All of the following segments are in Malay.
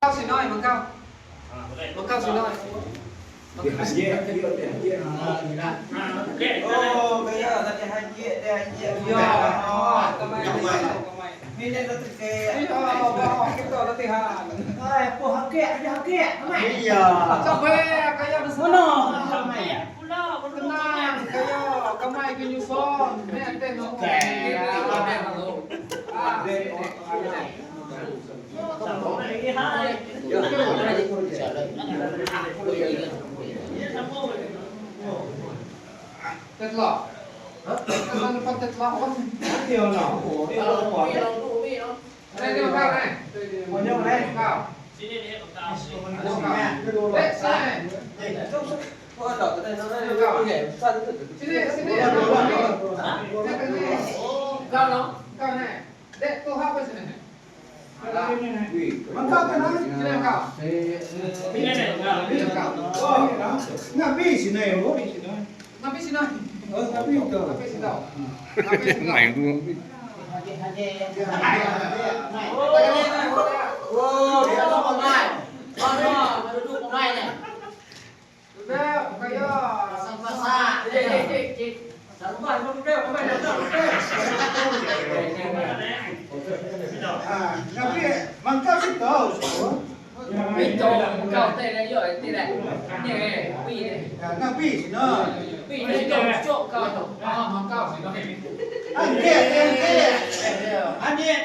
cao xì nói bằng cao xì nói Dia haji, dia haji. Oh, kaya tadi haji, dia haji. Yo, kamay. Ini dah terkait. Yo, kita latihan. Ay, po hake, kamay. Iya. Capek kayo na Ano? Tenang kayo, kamay kinyuson. Mente no. Tetlo. Ano pa tetlo ko? Dia nak. Dia nak. Đây đi cao này. Mau nhau đây. Cao. Sini nih, bekal sih. Đấy, sai. Oh, ada kita sana. Sini, sini. Cao nó. Cao này. Đấy, tôi học cái sini. Mangkap kan? Sini cao. Sini nih, bekal. Sini cao. Oh, ngapi sini ya, oh di sini. Ngapi sini. Oh, tapi itu. Ngapi sini tau. Ngapi sini. Mày luôn. Oh, dia nak Kamay. Ano, maduduk kamay na. Udah, kayo. Pasang-pasa. Saruban, maduduk kamay na. ngapi mangkap situ. Ito, ikaw tayo na yun, tira. Nye, pili. Ngapi sini. Pili ito, cok ka ito. Mang cao sini. Angkat. Dia.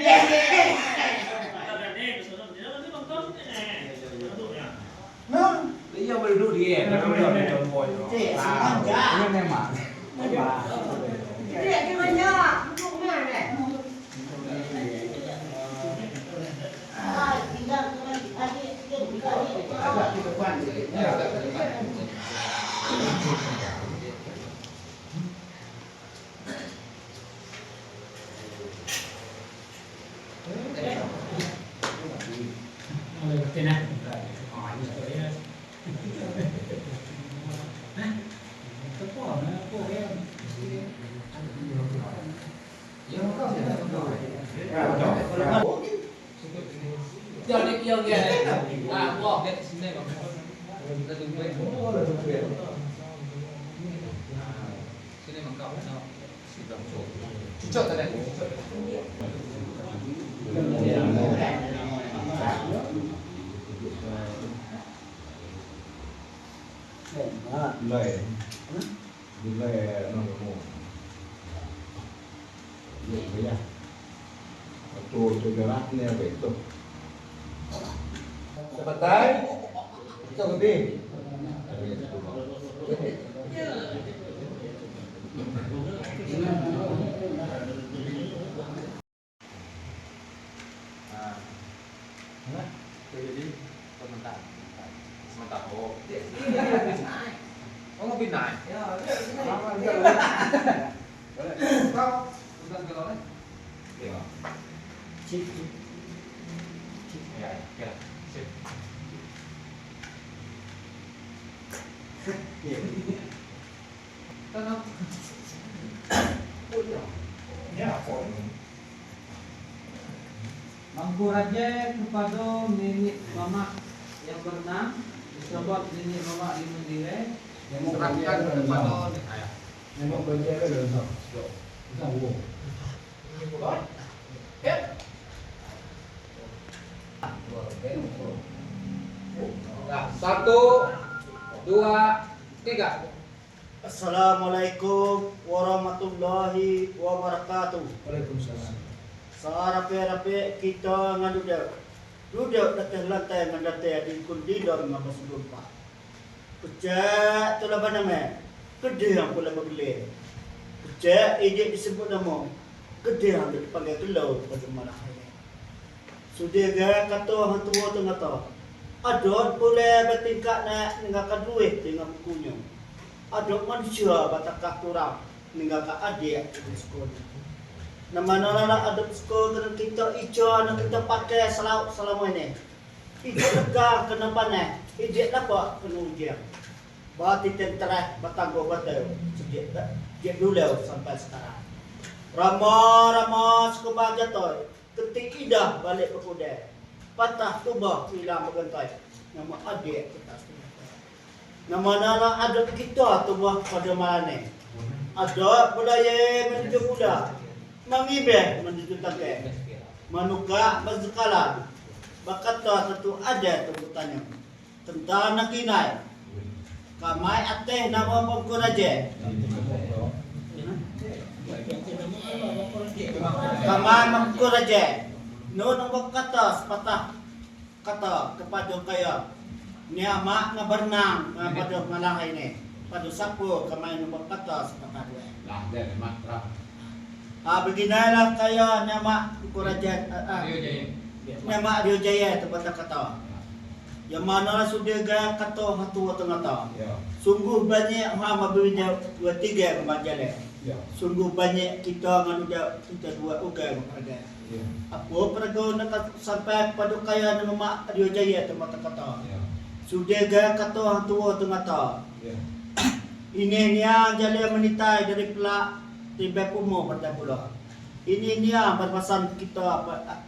Nah, Dia boleh duduk dia. Dia boleh duduk boy. Ini memang. Dia gimana? Duduk mana? Tinggal agak di depan. Giờ đi kia kìa. Bỏ điện xin đây vào. Ra đứng bên. Xin đây bằng cậu nào. Chọn cái này. Lệ nomor 1 vậy ya tôi gerak ni apa itu Sebentar. Itu gede. Jadi sebentar. Oh. Oh, mau pindah. Kau udah gelap. Ya, kira. Sip. Tenang. Mangkuraja kepada nenek mama yang berenang, sahabat nenek mama di Mendire. Serahkan kepada ayah. memang kerja dia dah tahu Satu, dua, tiga. Assalamualaikum warahmatullahi wabarakatuh. Waalaikumsalam. Sarape-rape kita ngaduduk. Duduk dekat lantai mendatai di kundidor ngapa sedumpa. Pecah tu lah nama. Kedih yang pula berbeli. Pecah ijek disebut nama. Kedih yang dipanggil kelau bagaimana hari. Sudah ga kata hang tua tu ngata. Adot boleh bertingkat nak ninggalkan duit dengan bukunya. Adot manusia batakah kurang ninggalkan adik di sekolah. Nama nana adot sekolah dengan kita ijo nak kita pakai selama ini. Ijo lega kena panen. Ijo dapat kena ujian. Berarti tenterah bertangguh betul. Sejak dulu sampai sekarang. Rama sekolah jatuh. Ketik idah balik ke kudai. patah tubuh hilang bergantai. Nama adik kita setengah. Nama nala ada kita tubuh pada malam ni. Ada budaya menuju kuda. Mangibeh menuju tangke. Manuka berzekalan. Bakata tentu ada tuntutannya. Tentang nakinai. Kamai ateh nama pengkuraje. Kamai mengkuraje. Nun berkata sepatah kata kepada kaya. Niamak ngebernang pada malang ini. Pada sapu kamai nun berkata sepatah dua. Lah, dia memang terang. Beginilah kaya niamak mengkuraje. Niamak Rio Jaya tempat kata. Yang mana sudah gaya kata hatu tengah. Ya. Sungguh banyak hama berbeza 2-3 kemajalah. Ya. Sungguh banyak kita nganuda kita dua ugai berharga. Ya. Apa pergo nak sampai pada kaya nama Rio Jaya tempat kata. Ya. Sudah gaya kata hatu tengah. Ya. Ini nia jalan menitai dari pelak tiba pumo pada pula. Ini nia berpasan kita apa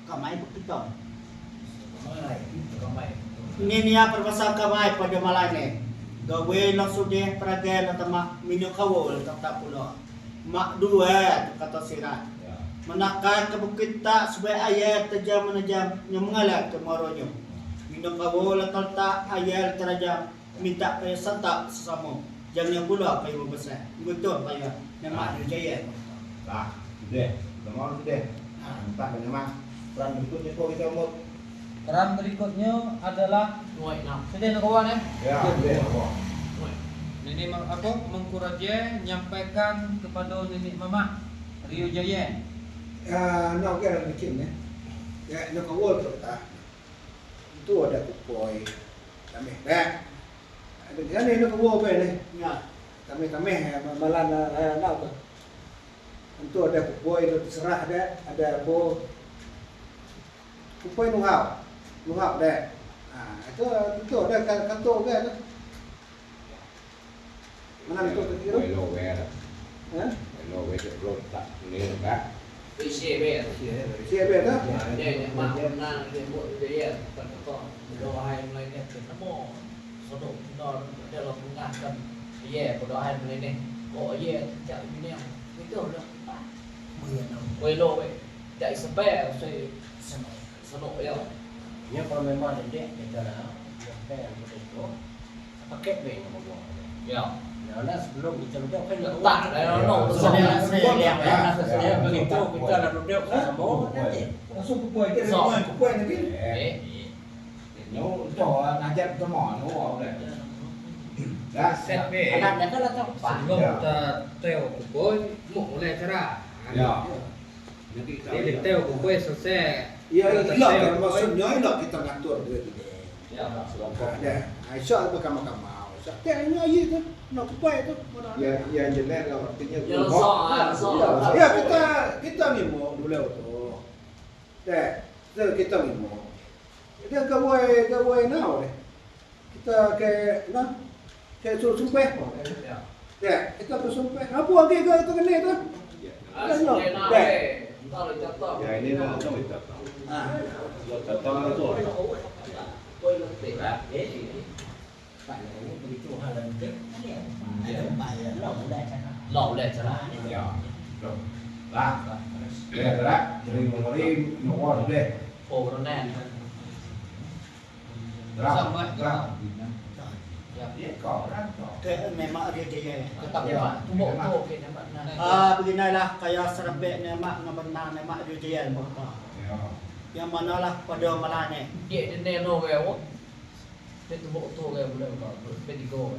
kamai kita. Ini nia perpasan kamai pada malam ni. Gawe nak sudah peragai nak tamak minyak kawul tak pula. Mak dua kata sirat. Ya. Menakai ke bukit tak sebagai ayat tajam menajam yang mengalah kemarunya. Minyak kawul tak ayat terajam minta kaya santak sesama. Jangan pula kaya membesar. Betul kaya nama Jaya. Lah, sudah. Nomor sudah. Entah memang peran berikutnya kok kita mau. Peran berikutnya adalah Nuai nak. sudah nak kawan ya. Ya, sudah. Nenek apa mengkuraje nyampaikan kepada nenek mama Rio Jaya. Nak kira bikin ni. Ya, nak kawal tu tak. Itu ada kupoi. Kami. Ada di sana nak kawal apa ni? Ya. Kami malan nak tu. Itu ada kupoi tu terserah ada bo kupoi nuhau. Nuhau dah. Itu ada kantor ke tu. Mana itu kira? Hello, where? Ha? Hello, where the road tak ni kan? Isi be. Siapa tu? Dia mak menang dia buat dia pada kau. Doa hai mulai ni ketemu. Sodok dor dalam mengakan. Dia berdoa mulai ni. Oh dia cak ini yang itu dah. Welo we. Cak sampai saya sodok ya. Ya kalau memang ada dek kita lah. Sampai yang betul. Pakai be ngomong. Ya. Nah, sebelum kita duduk kan Tak ada no. Saya lihat saya begitu kita nak duduk sama nanti. Langsung kupoi ke rumah kupoi ni. Nó cho ngajak ke mỏ nó vào đây. Dah, set be. Anaknya kan lah tak. Sebelum kita teo kupoi mau mulai cara. Ya. Jadi teo kupoi selesai. Ya, ilah maksudnya ilah kita ngatur duit ini. Ya. Ada. Aisyah bersama-sama mau. Saya ini aja tu, nak kupai tu. Ya, ya jelas lah artinya. Ya so. Ya kita ni mau dulu tu. Dah, kita ni mau. Dia gawai now deh. Kita ke nah, ke sumpah. Ya, kita bersumpah. Apa lagi ke itu kena tu? Ya ini mau kita tahu. Kita tahu tu. Lẩu để cho nó. Ya. Rồi. Dah. Dah, dah. Jadi mengori nomor deh. Phổ nó nè. Dah. Dah. Ya. Kau dah. Ke memang Rio Jaya. Tetap ya. Bộ bộ cái nó bận này. Beginilah kaya serabek nama ngebenang nama Rio Jaya berkata. Ya. Yang manalah pada malam ni. Dia đến đây nó về quá. Cái bộ thua về một lần vào bên đi go.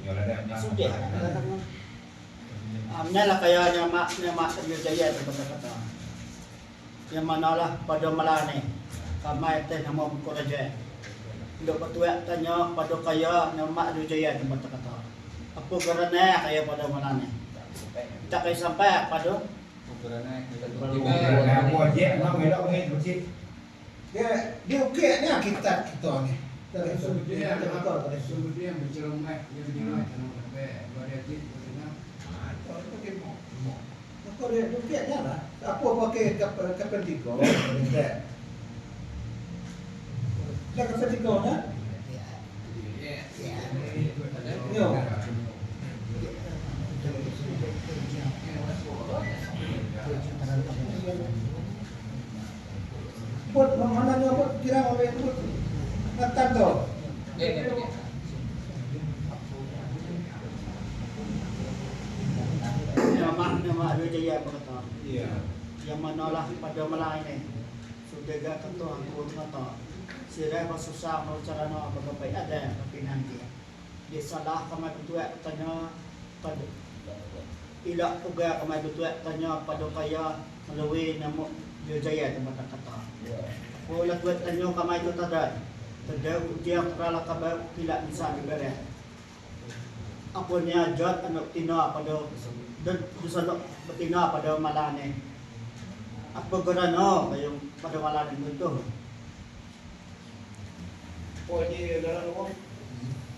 Ya dah. Sudah. Amnya kaya nama Rio Jaya berkata. Yang manalah pada malam ni. Kamai teh nama Bukuraja. Dok petuak tanya pada kaya nama Rio Jaya berkata. Apa kerana kaya pada malam ni? Tak kaya sampai pada Mau je, mau melok ni mesti. Dia okey ni kita ni. Dari sumber dia ada motor dari Sumber dia bercerong mai, dia bercerong tanam sampai 2 detik bersenam. Itu okey mau. Motor dia okey lah. Apa pakai kapan tiga? Dah kata tiga dah. Yo. Buat mana ni buat kira apa itu? Nakkan tu. Nama Rio Jaya berkata. Iya. Yang manalah pada malam ini sudah gak ketua aku kata. Sirai susah mau cara nak berbagai ada tapi nanti. Dia salah kami ketua tanya pada ilak juga kami ketua tanya pada kaya melalui nama Rio Jaya tempat kata. Kalau buat tanya kami itu tadi. Tadi ujian kerala kabar tidak bisa diberi. Apa ni ajat anak tina pada dan bisa betina pada malam ni. Apa kerana yang pada malam itu? Oh, ini dalam rumah.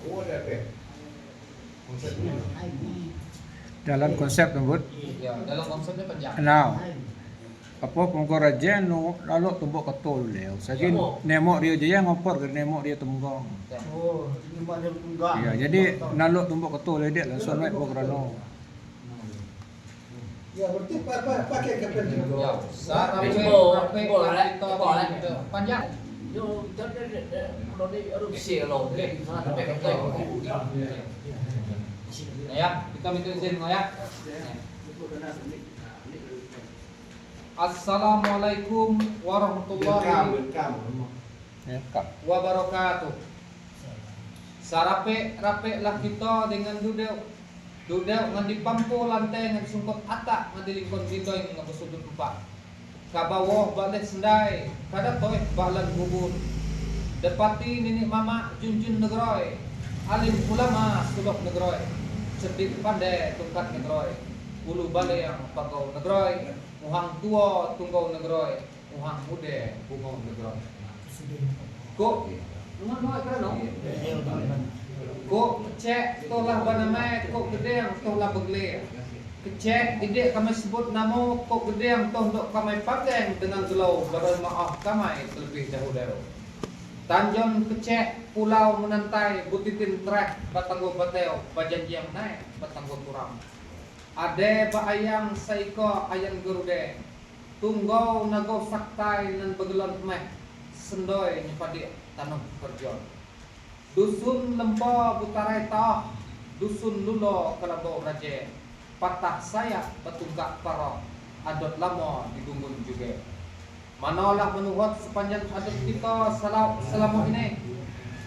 Oh, ada apa? Konsepnya. Dalam konsep tersebut, Ya, dalam konsepnya panjang. now apa pengkorajan nu lalu tumbuk ketol leo. Sagi nemo dia je yang ngopor ke nemo dia tembong. Oh, ini mana enggak? Ya, jadi lalu tumbuk ketol dia langsung naik pokrano. Ya, berarti pakai kapan Ya, juga. sarape panjang. Yo, kalau dia harus share loh, deh. Sana sampai ke Ya, kita minta izin ya. Assalamualaikum warahmatullahi Ya, kak. wabarakatuh. Sarape rape lah kita dengan duduk ngan di pampu lantai ngan sungkot atak ngan di lingkon bidoy ngan besudut empat. Kabawah balik sendai kada toy balan bubun. Depati nini mama junjun negroy. Alim ulama suluk negroy. Cerdik pandai tungkat negroy. Ulu balik yang pagau negroy. Uhang tua tunggau negroy. Uhang muda bungau negroy. Kok Nunggu kerana kok cek tolah banamai kok gede yang tolah begle. Kecek ide kami sebut nama kok gede yang toh dok kami pakai dengan gelau baru maaf kami terlebih dahulu. Tanjung kecek pulau menantai butitin trek batanggo bateo bajanji yang naik batanggo turam. Ade ba ayang saiko ayang gerude. Tunggau nago saktai nan begelon meh sendoy nyepadi tanam kerja. Dusun lempo butarai tah, dusun lulo kelabo raje. Patah saya betunggak parok, adot lama digunggun juga. Manalah menuhut sepanjang adot kita selama ini.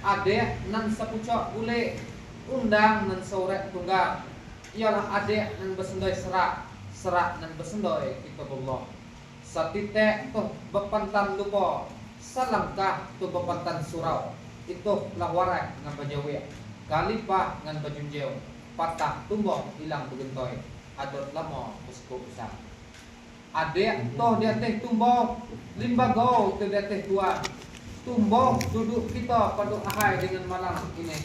Adek nan sepucok ule, undang nan sore tunggang. Ialah adek nan besendoy serak nan besendoy kita Allah. Satitek tuh bepantan lupa. Salangkah tu bepantan surau itu lah warai ngan bajawi kalipah ngan bajunjeu patah tumbok hilang begentoy adot lama usku usah adek toh dia teh tumbok limbago tu dia teh tua tumbok duduk kita pada ahai dengan malam ini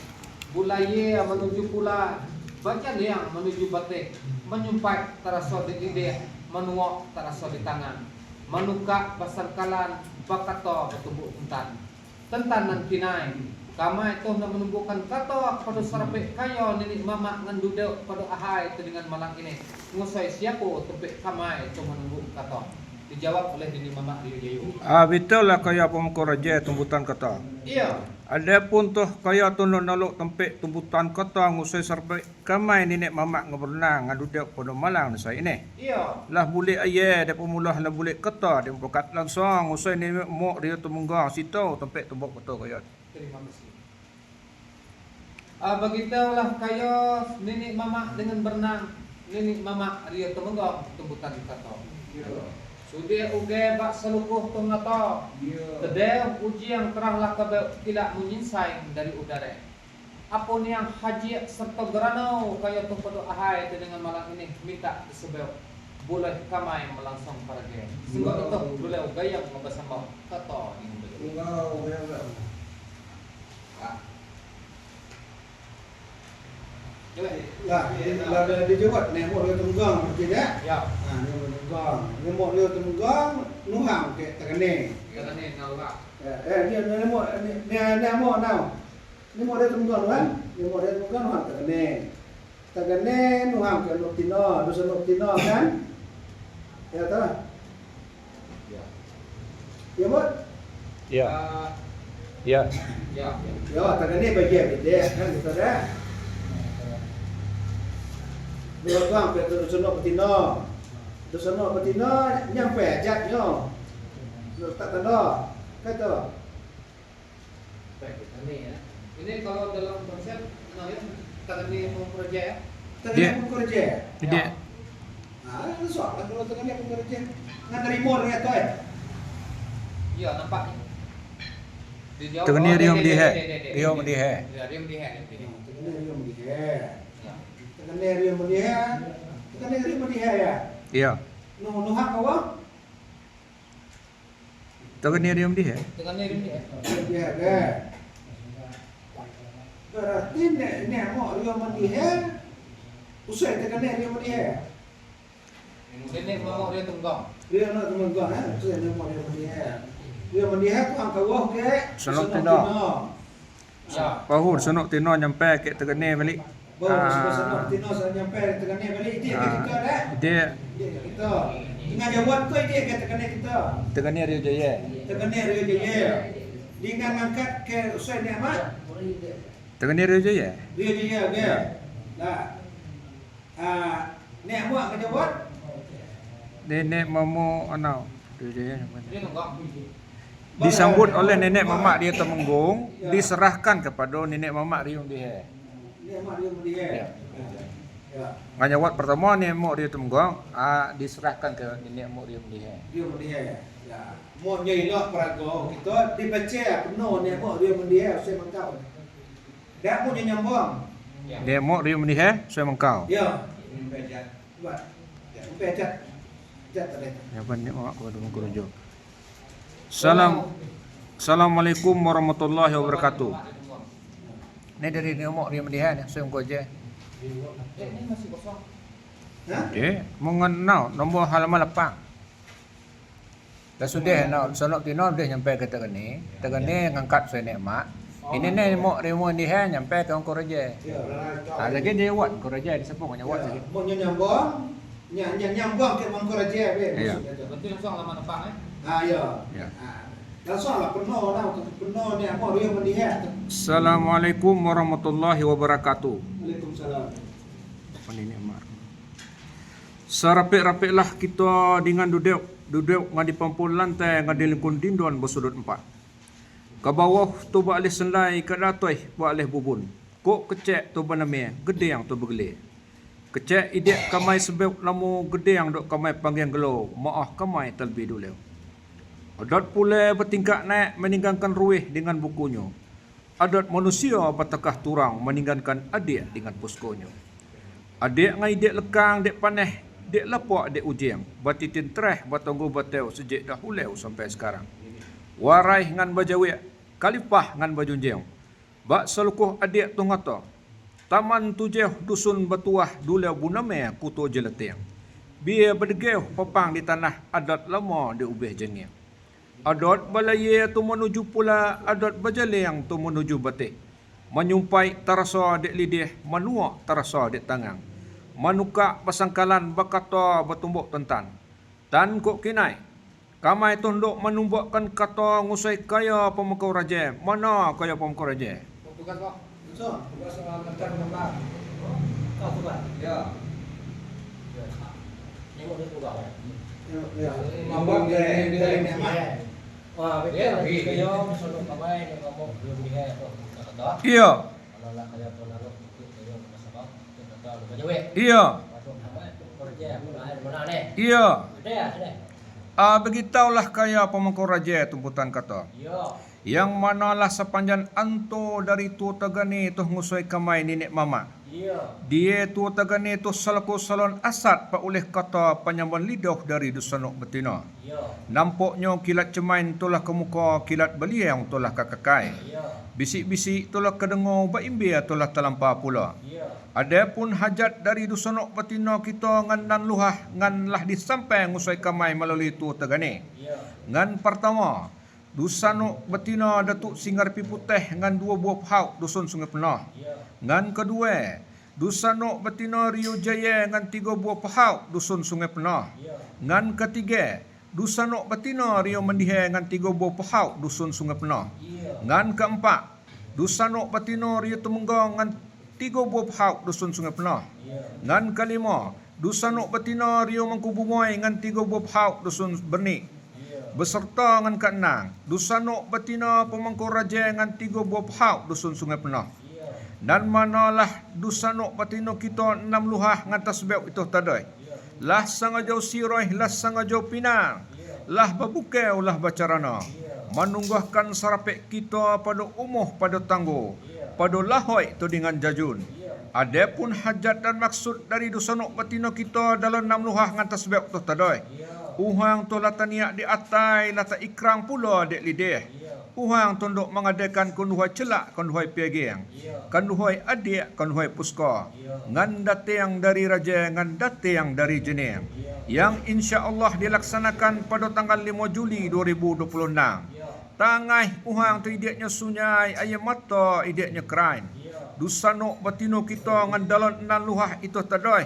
bulaye menuju pula baca liang menuju batik menyumpai terasa di ide menuak terasa di tangan manuka basarkalan bakato bertumbuk entan tentanan kinai kama itu nak menumbuhkan kata pada sarape kayo nenek mama ngan duduk pada ahai itu dengan malang ini ngusai siapa tepik kama itu menumbuh kata dijawab oleh nenek mama Rio Jayu. Betul lah kaya pemkoraja tumbutan kata. Iya. Ada pun tuh kaya tunuk naluk tempik tumbutan kata ngusai sarpe kamai nenek mamak ngebernang ngaduduk pada malang saya ini. Iya. Lah boleh ayah dia pemulah lah boleh kata dia pokat langsung ngusai nenek mok dia tumunggang situ tempik tumbuk kata kaya. Terima kasih. Begitulah kaya nenek mamak dengan berenang nenek mamak Rio Temenggang tumbutan kata. Sudah uge bak selukuh tungata. Kedai uji yang kerahlah tidak menyinsai dari udara. Apa ni yang haji serta geranau kaya tu pada ahai dengan malam ini minta disebut boleh kamai melangsung para dia. Sehingga itu boleh gaya membasambau kata ini. Lah, dia jawab nemo dia tunggang berarti dia. Ya. Ah, nemo tunggang. Nemo dia tunggang nuhang ke tekene. Kata ni nak Dia ni mo now. Ni mo dia tunggu kan? Ni mo dia tunggu kan tagane. Tagane nu ham ke Noptino, dosa Noptino kan? Ya ta? Ya mo? Ya. Ya. Ya. Ya, tagane bagi dia kan gitu dah. Dua tuang ke dosa Noptino. Dosa Noptino nyampe ajatnya. Tak tanda. Kata. Baik, ini ya. Ini kalau dalam konsep tagani memperja ya. Tagane pun kerja. Dia Ah, soal kalau tagane pun kerja. Ngan terima dia tu. Iya, nampak. Dijawab. Tagani riom di he. Riom di he. Ya, riom di he. Tagane riom dia. Tagane riom dia. Tagane riom dia ya. Iya. Nu hak kau? Tagani riom di he. Tagani riom di he. Dia ke. Berarti nek mau riom dia. Usai tagane riom dia. Ini mau dia tunggang. Riom nak teman usai mau riom dia. Riom dia tu angka wah ke. Senok tidak. Ya. Pahur senok tino nyampe ke tagani balik. Bawa senok tino saya nyampe tagane balik dia kita dah. Dia Kita. Dengan jawab tu dia kata kena kita. tagani riom jaya. Tegane Rio Jaya. Dengan angkat ke Usai Nikmat. Tagani riom jaya. Rio Jaya ke. Lah. Nek muak ke jawab. Nenek mamu anau. Riom jaya. Dia tunggang. Disambut oleh nenek mamak dia Temenggung, diserahkan kepada nenek mamak riom dia. Nek muak Rio dia. Ya. Ya. Nganyawat pertama nenek mak dia Temenggung, diserahkan ke nenek mak riom dia. Rio dia. Ya. Mau nyilok perago kita dibaca penuh nek muak Rio dia Usai mengkau. Dak mau nyambung. Nenek mak riom dia, saya mengkau. Ya. Buat. Ya, pecah. Jat tadi. Ya ban nenek mamak kepada Mengkurojo. Assalamualaikum warahmatullahi wabarakatuh. Ini dari nenek mak riom dia ni, saya mengkau je. Ini masih kosong. Hah? Dia mengenal nombor halaman 8. Dah sudah nak sonok tino dia nyampe ke Tagani. Tagani ngangkat saya nek mak. Ini ni mak remo dia nyampe ke Angkor Raja. Ya. Lagi dia wat Angkor Raja di sepung nyawat lagi. Mau nyambung. Nyambung ke Mangkor Raja be. Iya. Betul langsung lama depan Ya. Ya. Langsung lah penuh ni mau Rio mendihat. Assalamualaikum warahmatullahi wabarakatuh. Waalaikumsalam. Apa ni mak? Sarapik-rapiklah kita dengan duduk ngadi pampul lantai ngadi lingkun dindon bersudut 4. Ke bawah tu balik selai ke datoi balik bubun. Kok kecek tu baname gede yang tu bergelir. Kecek idek kamai sebab lamu gede yang dok kamai panggil gelo. Maah kamai terlebih dulu. Adat pula bertingkah naik meninggalkan ruih dengan bukunya. Adat manusia batakah turang meninggalkan adik dengan poskonya. Adik ngai dek lekang dek paneh dek lapok dek ujeng. Batitin tereh batonggo bateu sejak dahulu sampai sekarang. Warai ngan bajawik kalipah ngan bajunjeng. Bak selukuh adik tu ngata. Taman tujeh dusun batuah dulia buname kuto jeleteng. Biar berdegeh papang di tanah adat lama di ubeh jengeng. Adat balaya tu menuju pula adat bajaleng tu menuju batik. Menyumpai terasa dek lidih, menuak terasa dek tangan. Manuka pasangkalan bakata bertumbuk tentan. Dan kok kinai, kamai tunduk menumbukkan kata ngusai kaya pemukau raja. Mana kaya pemukau raja? Tugas kok. So, Soal macam apa? Kau coba. Ya. Tengok dia tunggang. ya. Mambang dia Nikmat. Wah, Ya, betul. kayo sunod kamay ni ngomong riom di he to. Kata. Iya, Kalau lah kaya to nalo kayo masabang. Kata bajawik. iya, Masuk kamay kerja mana ni? iya. Ada. Begitaulah kaya pemukau raja tumputan kata. Ya. Yang manalah sepanjang anto dari tu tagani tu ngusai kamai nenek mama. Ya. Dia tu tagani tu salaku salon asat pa oleh kata penyambon lidah dari dusanok betina. Ya. Nampaknya kilat cemain tulah ke muka, kilat beliang tulah ke kakai. Ya. Bisik-bisik tulah kedengar baimbia tulah terlampau pula. Ya. Adapun hajat dari dusanok betina kita ngan nan luhah ngan lah disampai ngusai kamai melalui tu tagani. Ya. Ngan pertama, Dusanok betina Datuk Singar Pi Putih ngan 2 buah pahau dusun Sungai Penah. Ngan kedua, Dusanok betina Rio Jaya ngan 3 buah pahau dusun Sungai Penah. Ngan ketiga, Dusanok betina Rio Mendihe ngan 3 buah pahau dusun Sungai Penah. Ngan keempat, Dusanok betina Rio Temenggong ngan 3 buah pahau dusun Sungai Penah. Ngan kelima, Dusanok betina Rio Mangkubungoy ngan 3 buah pahau dusun Bernik. Beserta ngan keenang, Dusanok betina Pemangku Raja ngan 3 buah pahau dusun Sungai Penah. Dan manalah Dusanok betina kita 6 luhah ngan tasbih itu tadai. Lah sangajau siroi, lah sangajau pinang, lah babukau, lah bacarana. Manunggahkan sarapek kita pada umuh pada tangguh, pada lahoi tu dengan jajun. Adapun hajat dan maksud dari Dusanok betina kita dalam 6 luhah ngan tasbih itu tadai. Uhang tu lata niat di atai, lata ikrang pula dek lidih. Uhang tu duk mengadakan konduhai celak, konduhai piageng. Konduhai adik, konduhai puska. Ngan datang dari raja, ngan datang dari jeneng. Yang insya Allah dilaksanakan pada tanggal 5 Juli 2026. Tangai uhang tu ideknya sunyai, ayam mata ideknya kerain. Dusanok betina kita ngan dalam 6 luhah itu tadai.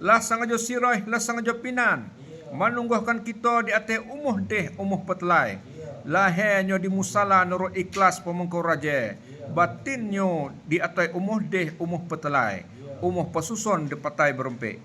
Lah sangajo sirai, lah sangajo pinan. Manunggahkan kita di atas umuh deh, umuh petelai. Lahirnya di musala nurut ikhlas Pemangku Raja. Batinnya di atas umuh deh, umuh petelai. Umuh pesusun di patai berempik.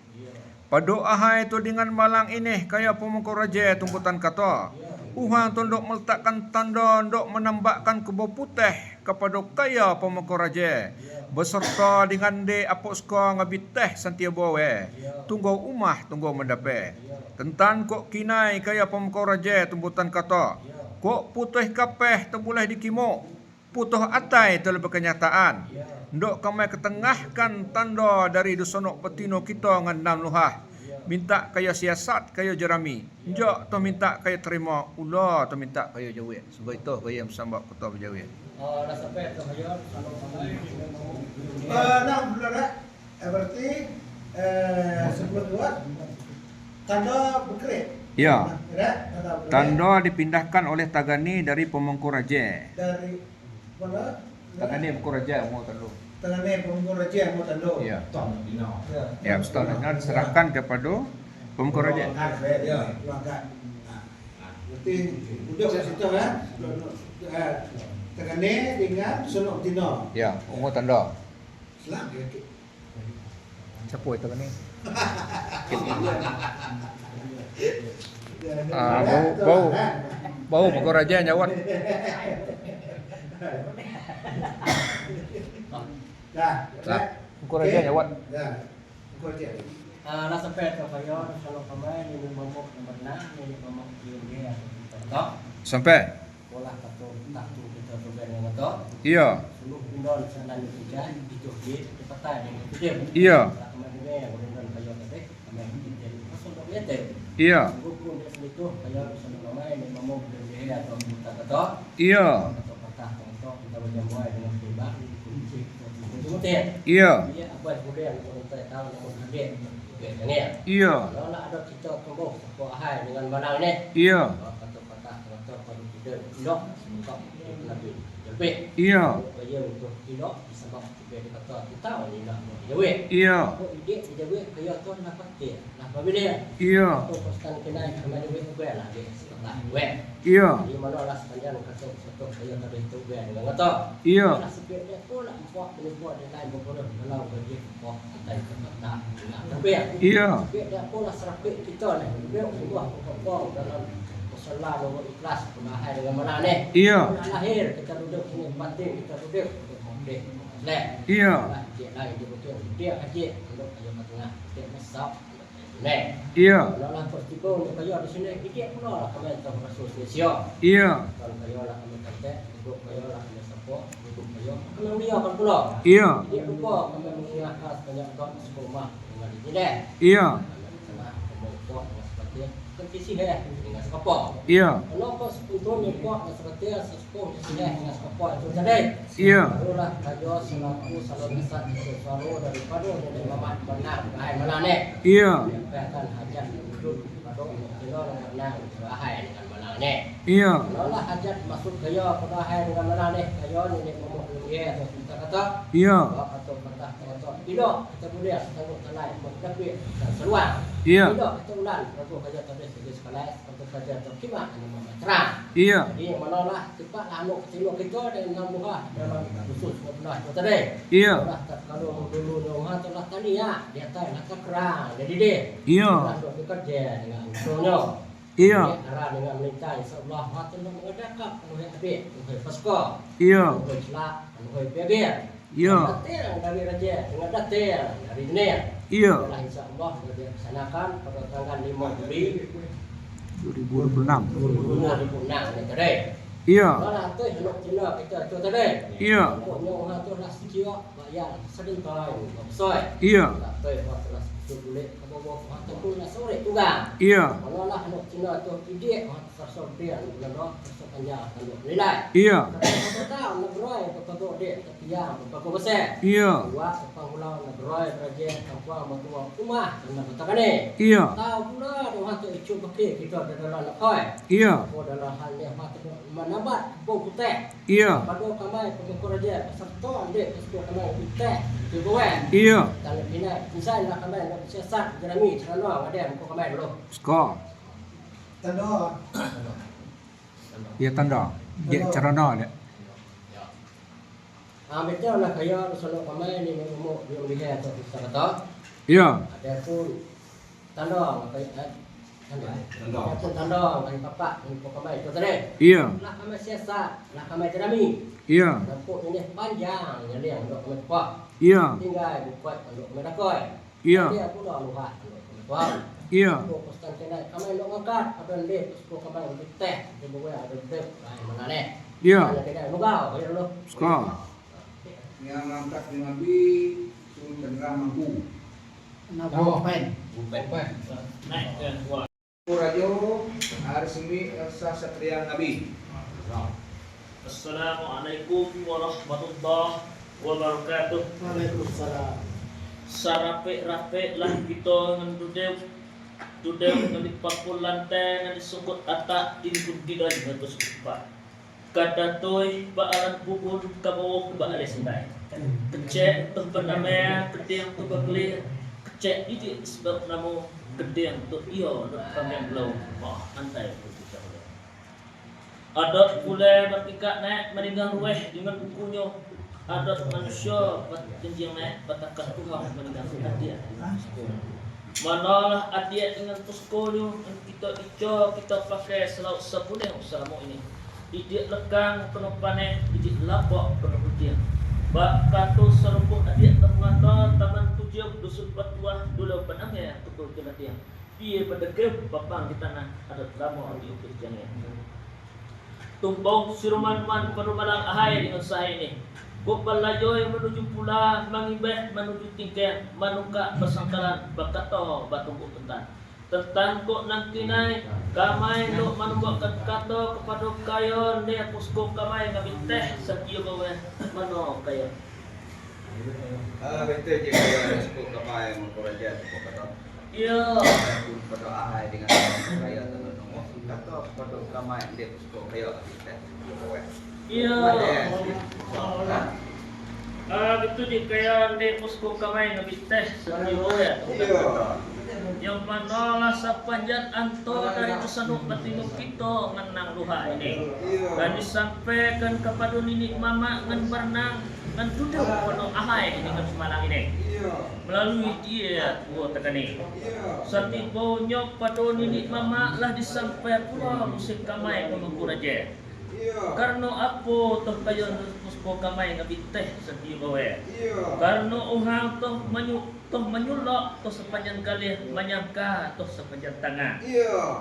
Pada ahai tu dengan malang ini kaya Pemangku Raja tumputan kata. Uhang tu dok meletakkan tanda, dok menambahkan kebau putih kepada kaya Pemangku Raja. Beserta dengan de apok suka ngabit teh santia bawe. Tunggu umah, tunggu mendape. Tentan kok kinai kaya Pemangku Raja tumputan kata. Kok putih kapeh terbulai dikimuk. Putuh atai telah berkenyataan. Ndok kami ketengahkan tanda dari Dusanok betina kita ngan 6 luhah. Minta kaya siasat, kaya jerami. Njok tu minta kaya terima ulah, tu minta kaya jawit. Sebab itu kaya yang sambak kota berjawit. Dah sampai tu ayo kalau sampai Nah, benar. Berarti sebelum buat tanda berkerik. Ya. Tanda berkerik. Tanda dipindahkan oleh Tagani dari Pemangku Raja. Dari mana? Tagani Pemangku Raja mau tanda. Tagani Pemangku Raja mau tanda. Ya. Ya, setelah diserahkan kepada Pemangku Raja. Ya, keluarga. Berarti duduk di situ kan? Tagani dengan Dusanok betina. Ya, mau tanda. Selang ya. Siapa itu Tagani? Bau Pemangku Raja nyawat. Dah. Pemangku Raja nyawat. Dah. Pemangku Raja. dah sampai tu ayo kalau kami ni momok benar ni momok dia. Tak. Sampai? Pola kata tak tu kita tu dengan tu. Iya. Suluh pindon sana di hujan itu di patai ni. Iya. Kemudian kemudian kayu tadi kami jadi masuk dia tu. Iya. Hukum dia itu kayu sana kami ni momok dia atau kita kata. Iya. Atau patah contoh kita berjamuai dengan tiba kunci. Kemudian Iya. dia apa kemudian kita tahu nak hadir. Ni. Iya. Kalau nak ada kita tunggu sebuah hai dengan barang ni. Iya. Kata patah kata pada kita tidak sebab lebih lebih. Iya. Kaya untuk tidak sebab kita kata kita ni nak jawab. Iya. Kau ide jawab kaya tu nak pakai. Nak bila? Iya. Tu pasal kena kembali jawab gue lah dia setelah gue. Iya. Di mana lah sepanjang kata satu kaya tadi tu gue dengan kata. Iya. Nak sebut dia tu nak buat dia lain berpura kalau dia buat tai kata. Tapi Iya. dia pola serapik kita ni. Dia buat pokok dalam salat ikhlas pemahai dengan mana ni. Iya. Lahir kita duduk sini batin kita duduk boleh. Leh. Iya. Dia lain dia betul. Dia aje duduk ayo kat tengah. Dia masak. Leh. Iya. Kalau lah peristiwa kaya di sini dia pula lah kami tahu rasul Malaysia. Iya. Kalau kaya lah kami kata duduk kaya lah kami support duduk kaya. Kalau dia kan pula. Iya. Dia lupa kami mengingatkan sebanyak kau sekolah dengan di sini. Iya. Sama pemokok dengan seperti kompetisi dia dengan sekolah. Iya. Kalau kau sepuluh ni kuat dengan seperti sekolah di sini dengan sekolah itu jadi. Iya. Barulah kajo selaku salon besar sesuatu daripada dari mama benar bahai mana ni. Iya. Akan hajat duduk pada kilo dengan benar bahai dengan mana ini. Iya. Kalau hajat masuk kaya pada hari dengan mana nih kaya ini ngomong dia atau kita kata Iya. atau kata bila kita boleh tengok tanai tapi dan seruan. Iya. Bila kita ulan atau kaya tadi segi sekolah atau kaya terkimat dengan terang. Iya. Jadi yang mana lah cepat anu kecil kita dengan muka dalam khusus benar tadi. Iya. Kalau dulu orang telah tadi ya dia tahu nak kerang jadi dia. Iya. Lalu bekerja dengan usulnya. Iya. Arah dengan melintai seolah waktu nak mengadakan oleh habis oleh pasko. Iya. Oleh celak, oleh pebir. Iya. Datil dari raja dengan datil dari dunia. Iya. Allah insya-Allah dilaksanakan pada tanggal 5 Juli 2026. 2006 ini tadi. Iya. Kalau tu hendak Cina kita tu tadi. Iya. Pokoknya orang tu lah sikit bayar sedengkai besar. Iya. Tak tahu waktu lah sikit boleh ke bawah ataupun lah sore juga. Iya. Kalau lah hendak Cina tu ide sasar dia nak sasar panjang hendak nilai. Iya. Kalau tahu nak beroy betul dia tapi yang betul besar. Iya. Buat sepanggulang nak beroy raja tanpa matua rumah dan betul ni. Iya. Tahu pula orang tu icu pakai kita dalam lekoi. Iya. Apa dalam hal ni mata menambat bau putih. Iya. Pada kamai pengekor raja serta dia pasal kamai putih tu kawan. Iya. Kalau kena misalnya kamai nak siasat jerami cerana ada muka kamai dulu. Skor. Tanda. Ya tanda. Ya carana dia. Betul lah kaya solo kamai ni memang dia lihat tu kata. Iya. Ada pun tanda tanda. Ada pun tanda bagi bapak muka kamai tu tadi. Iya. Lah kamai siasat, lah kamai jerami. Iya. Nampak ini panjang yang untuk menepak. Iya. Tinggal buat untuk menakoi. Iya. Dia pula luhat untuk menepak. Iya. Kau postan kena kami nak angkat ada leh kau kami untuk teh dia bawa ada teh mana ni. Iya. Kena nugau ya lo. Skor. Yang angkat dengan Nabi Sultan Ramangku. Nabupen. Naik ke dua. Radio Arsimi Elsa Satria Nabi. Assalamualaikum warahmatullahi wabarakatuh. Waalaikumsalam. Sarape-rape lah kita ngan dudeu ngan dipakul lantai ngan disungkut atak dinkun didan ngatus kupa. Kadatoy baalan bubun kabawok baale sendai. Kecek tuh penamanya ketiang tuh bakli kecek ini sebab namo ketiang tuh iyo nuk kambing belau. Wah, antai kita. Adat pula bertika naik meninggal rueh dengan bukunya. Adat manusia berjenjang naik batakan Tuhan meninggal adia. Manalah adia dengan puskonyo kita kita pakai selalu sabunnya selama ini. Idik lekang penuh paneh, idik lapok penuh hujan. Bak kato serumpuk adia termata taman tujuh dusun batuah dulu penangnya betul dia. Dia pada ke papang di tanah adat lama di ukir jangnya. Tumpong siruman-man perumalang ahai dengan saya ini. Bukbal lajoy menuju pula mangibeh menuju tingkat manuka bersangkalan bakato batungku tentang kok nang kinai kamai lo manubak kato kepada kayon dia pusko kamai ngabi teh sakio bawa mano kayon. Betul je kalau suku kamai mengkoraja tu kata. Iya. Pada ahai dengan kaya tenung. Kata pada kamai dia suku kaya kita. Iya. Gitu di kayon dia pusko kamai ngabi teh sakio bawa. Yang mana lah sepanjang anto dari tusanuk batinuk kita menang luha ini dan disampaikan kepada nini mama ngan berenang ngan duduk penuh ahai dengan semalang ini melalui dia buat tekani setibonya pada nini mama lah disampaikan pula musik kamai mengukur aja karena apa toh kayon pusko kamai ngabit teh sedih bawa karena orang toh menyulak toh sepanjang kali menyangka toh sepanjang tangan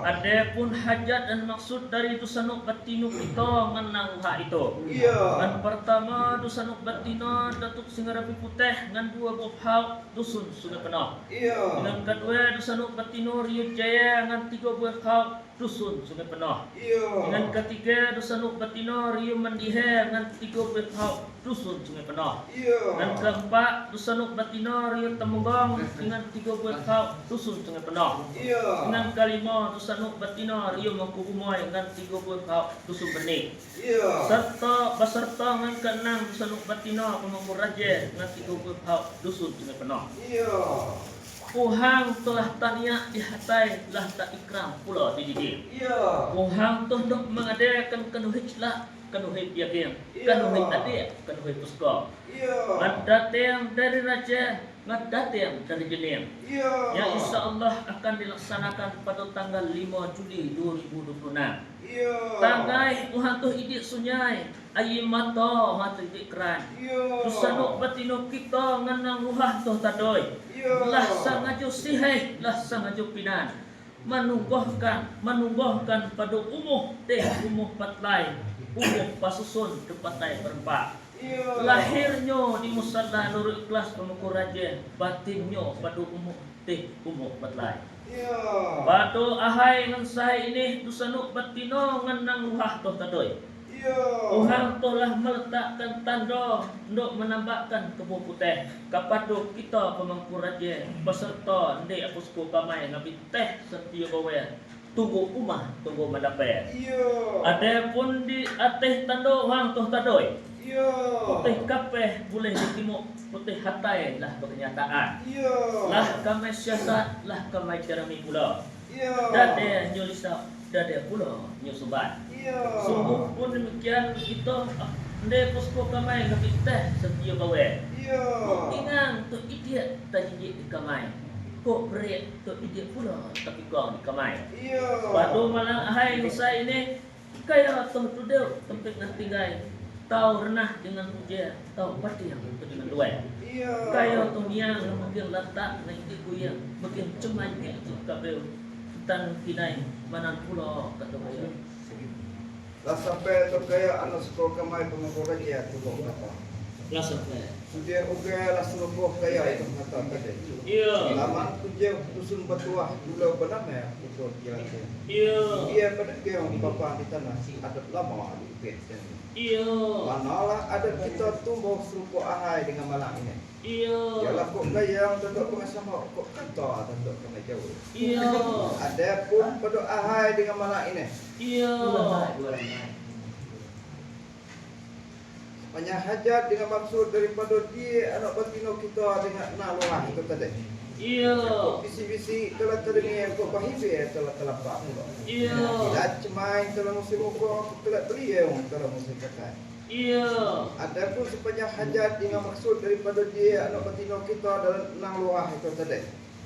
ada pun hajat dan maksud dari dusanuk batinu kita menang hak itu dan pertama dusanuk batino datuk singarapi putih dengan dua buah dusun sudah penuh dengan kedua dusanuk batino Rio Jaya dengan tiga buah dusun sungai penuh. Dengan ketiga dusanuk batino Rio Mandihe dengan tiga buah dusun sungai penuh. Dan keempat dusanuk batino Rio Temu menggong dengan 30 kau dusun tengah penuh. Iya. Dengan kalima tu sanuk batina rio mengkubumoy dengan 30 kau dusun benih. Iya. Serta beserta dengan keenam tu sanuk batina pemangku raja dengan 30 kau dusun tengah penuh. Iya. Puhang telah tanya di hatai lah tak ikram pula di didi. Iya. Puhang tu dok mengadakan kenuhi celak, kenuhi yakin, kenuhi adik, kenuhi puska. Iya. Datang dari raja, datang dari jenim. Iya. Yang insya Allah akan dilaksanakan pada tanggal 5 Juli 2026. Iya. Tanggai Tuhan tu idik sunyai, ayi mata mata idik keran. Iya. Tusanuk batino kita nganang ruhah tu tadoi. Iya. Lah sangaju sihai, lah sangaju pinan. Menungguhkan pada umuh patlay, umuh pasusun depatai berempat. Iya. Lahirnya di musalla Nurul Ikhlas Pemangku Raja, batinnya pada umuh patlay. Iya. Pada ahai ngan sahai ini dusanuk batino nganang ruhah toh tadoi. Iya. Tuhan telah meletakkan tanda untuk menambahkan kebun putih kepada kita pemangku raja beserta ndek akusku kamai ngabi teh setia bawa tunggu umah tunggu mendapat. Iya. Ada pun di atas tanda orang toh tadoi. Iya. Putih kapeh boleh ditimuk putih hatai lah berkenyataan. Iya. Lah kamai siasat lah kamai cerami pula. Iya. Dada nyolisa dada pula nyusubat. Iya. Sungguh pun demikian kita ndek posko kamai ngabi teh setia bawa. Iya. Ingang tu idiot tajik di kamai. Kok berit tu idiot pula tapi kau di kamai. Iya. Pada malam ahai lusa ini kaya tu duduk tempat nak tinggal. Tahu renah dengan hujan, tahu pati yang dengan dua. Iya. Kaya tu niang mungkin letak nak idik kuyang, mungkin cuma itu kabel tan kinai manan pula kata kaya. Lah sampai tu kaya anak sekolah kamai pemangku raja tu kok kata. Lah sampai. Sudah ugai lah seluruh kaya itu kata tadi. Iya. Laman tu je dusun batuah dulu benar ya itu dia. Iya. Dia pada kaya bapa di tanah adat lama di pet. Iya. Manalah adat kita tumbuh serupa ahai dengan malam ini. Iya. Yalah kok gayang tendok pengasama kok kata tendok kena jauh. Iya. Ada pun pada ahai dengan malam ini. Iya. Banyak hajat dengan maksud daripada dia anak batino kita dengan naluah itu tadi. Iya. Kok bisi-bisi telah terdengar kok bahibe telah pak pula. Iya. Tidak cemai telah musim kok telah beli yang telah musim kakak. Iya. Ada pun sebanyak hajat dengan maksud daripada dia anak batino kita dalam naluah itu tadi.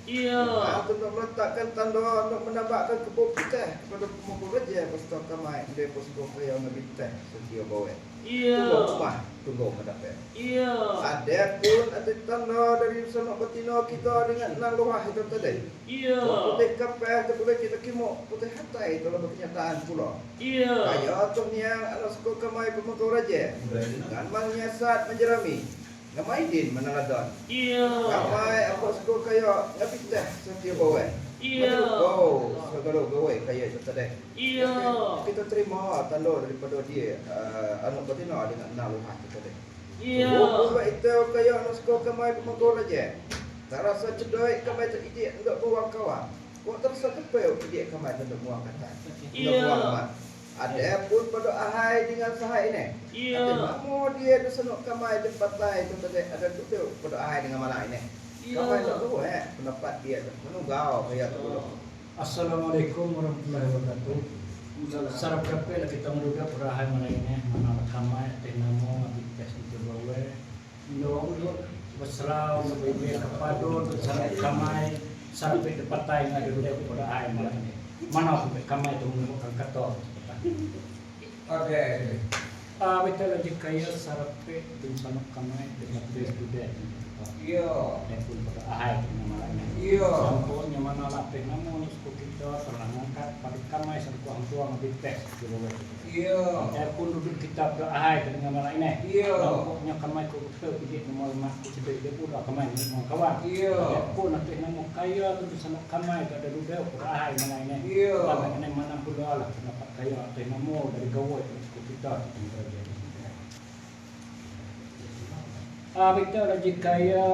Iya. Untuk meletakkan tanda untuk menambahkan kebun putih kepada pemangku raja beserta kamai dia posko kaya ngabi teh setia bawa. Iya. Tunggu rumah, tunggu mendapat. Iya. Ada pun ada tanda dari sanak batino kita dengan enam luah itu tadi. Iya. Putih kapeh tu boleh kita kimuk putih hatai itu dalam kenyataan pula. Iya. Kaya tu niang anak sekolah kamai pemangku raja. Dengan menyiasat menjerami. Ngamai din menaladon. Iya. Kamai apa sekolah kaya ngapi teh setia bawa. Iya. Oh, segala gawe kaya itu tadi. Iya. Kita terima tanda daripada dia anak batino dengan enam luah itu tadi. Iya. Buat itu kaya anak sekolah kamai pemangku raja. Tak rasa cedoi kamai tak idik untuk buang kawan. Kok terasa kepel idik kamai untuk buang kata. Iya. Ada pun pada ahai dengan sahai ini. Iya. Ada mamu dia tu senuk kamai tempat lain tu tadi ada tu pada ahai dengan mana ini. Iya. Kamai tak tahu pendapat dia tu. Menunggau kaya tu dulu. Assalamualaikum warahmatullahi wabarakatuh. Sarap kape lagi kita menduga perahan mana ini mana kamai tenamo abikas itu bawa. Indo berserau lebih kepada sarap kamai sarap itu partai yang ada di perahan mana ini. Mana kamai itu menunjukkan kata. Oke. Kita lagi kaya sarap itu sarap kamai dengan student. Iya. Dan pun pada ahai nama lainnya. Iya. Sampun yang mana lapeh namun suku kita pernah ngangkat pada kamai sampai orang tua ngambil tes di bawah. Iya. Dan pun duduk kita pada ahai dengan nama lainnya. Iya. Sampunnya kamai kau betul jadi nama mak sebagai dia pun kamai mau kawan. Iya. Dan pun nanti nama kaya tu sama kamai ada duduk pada ahai mana lainnya. Iya. Lama ini mana pula lah pendapat kaya atau nama dari gawai suku kita. Kita lagi kaya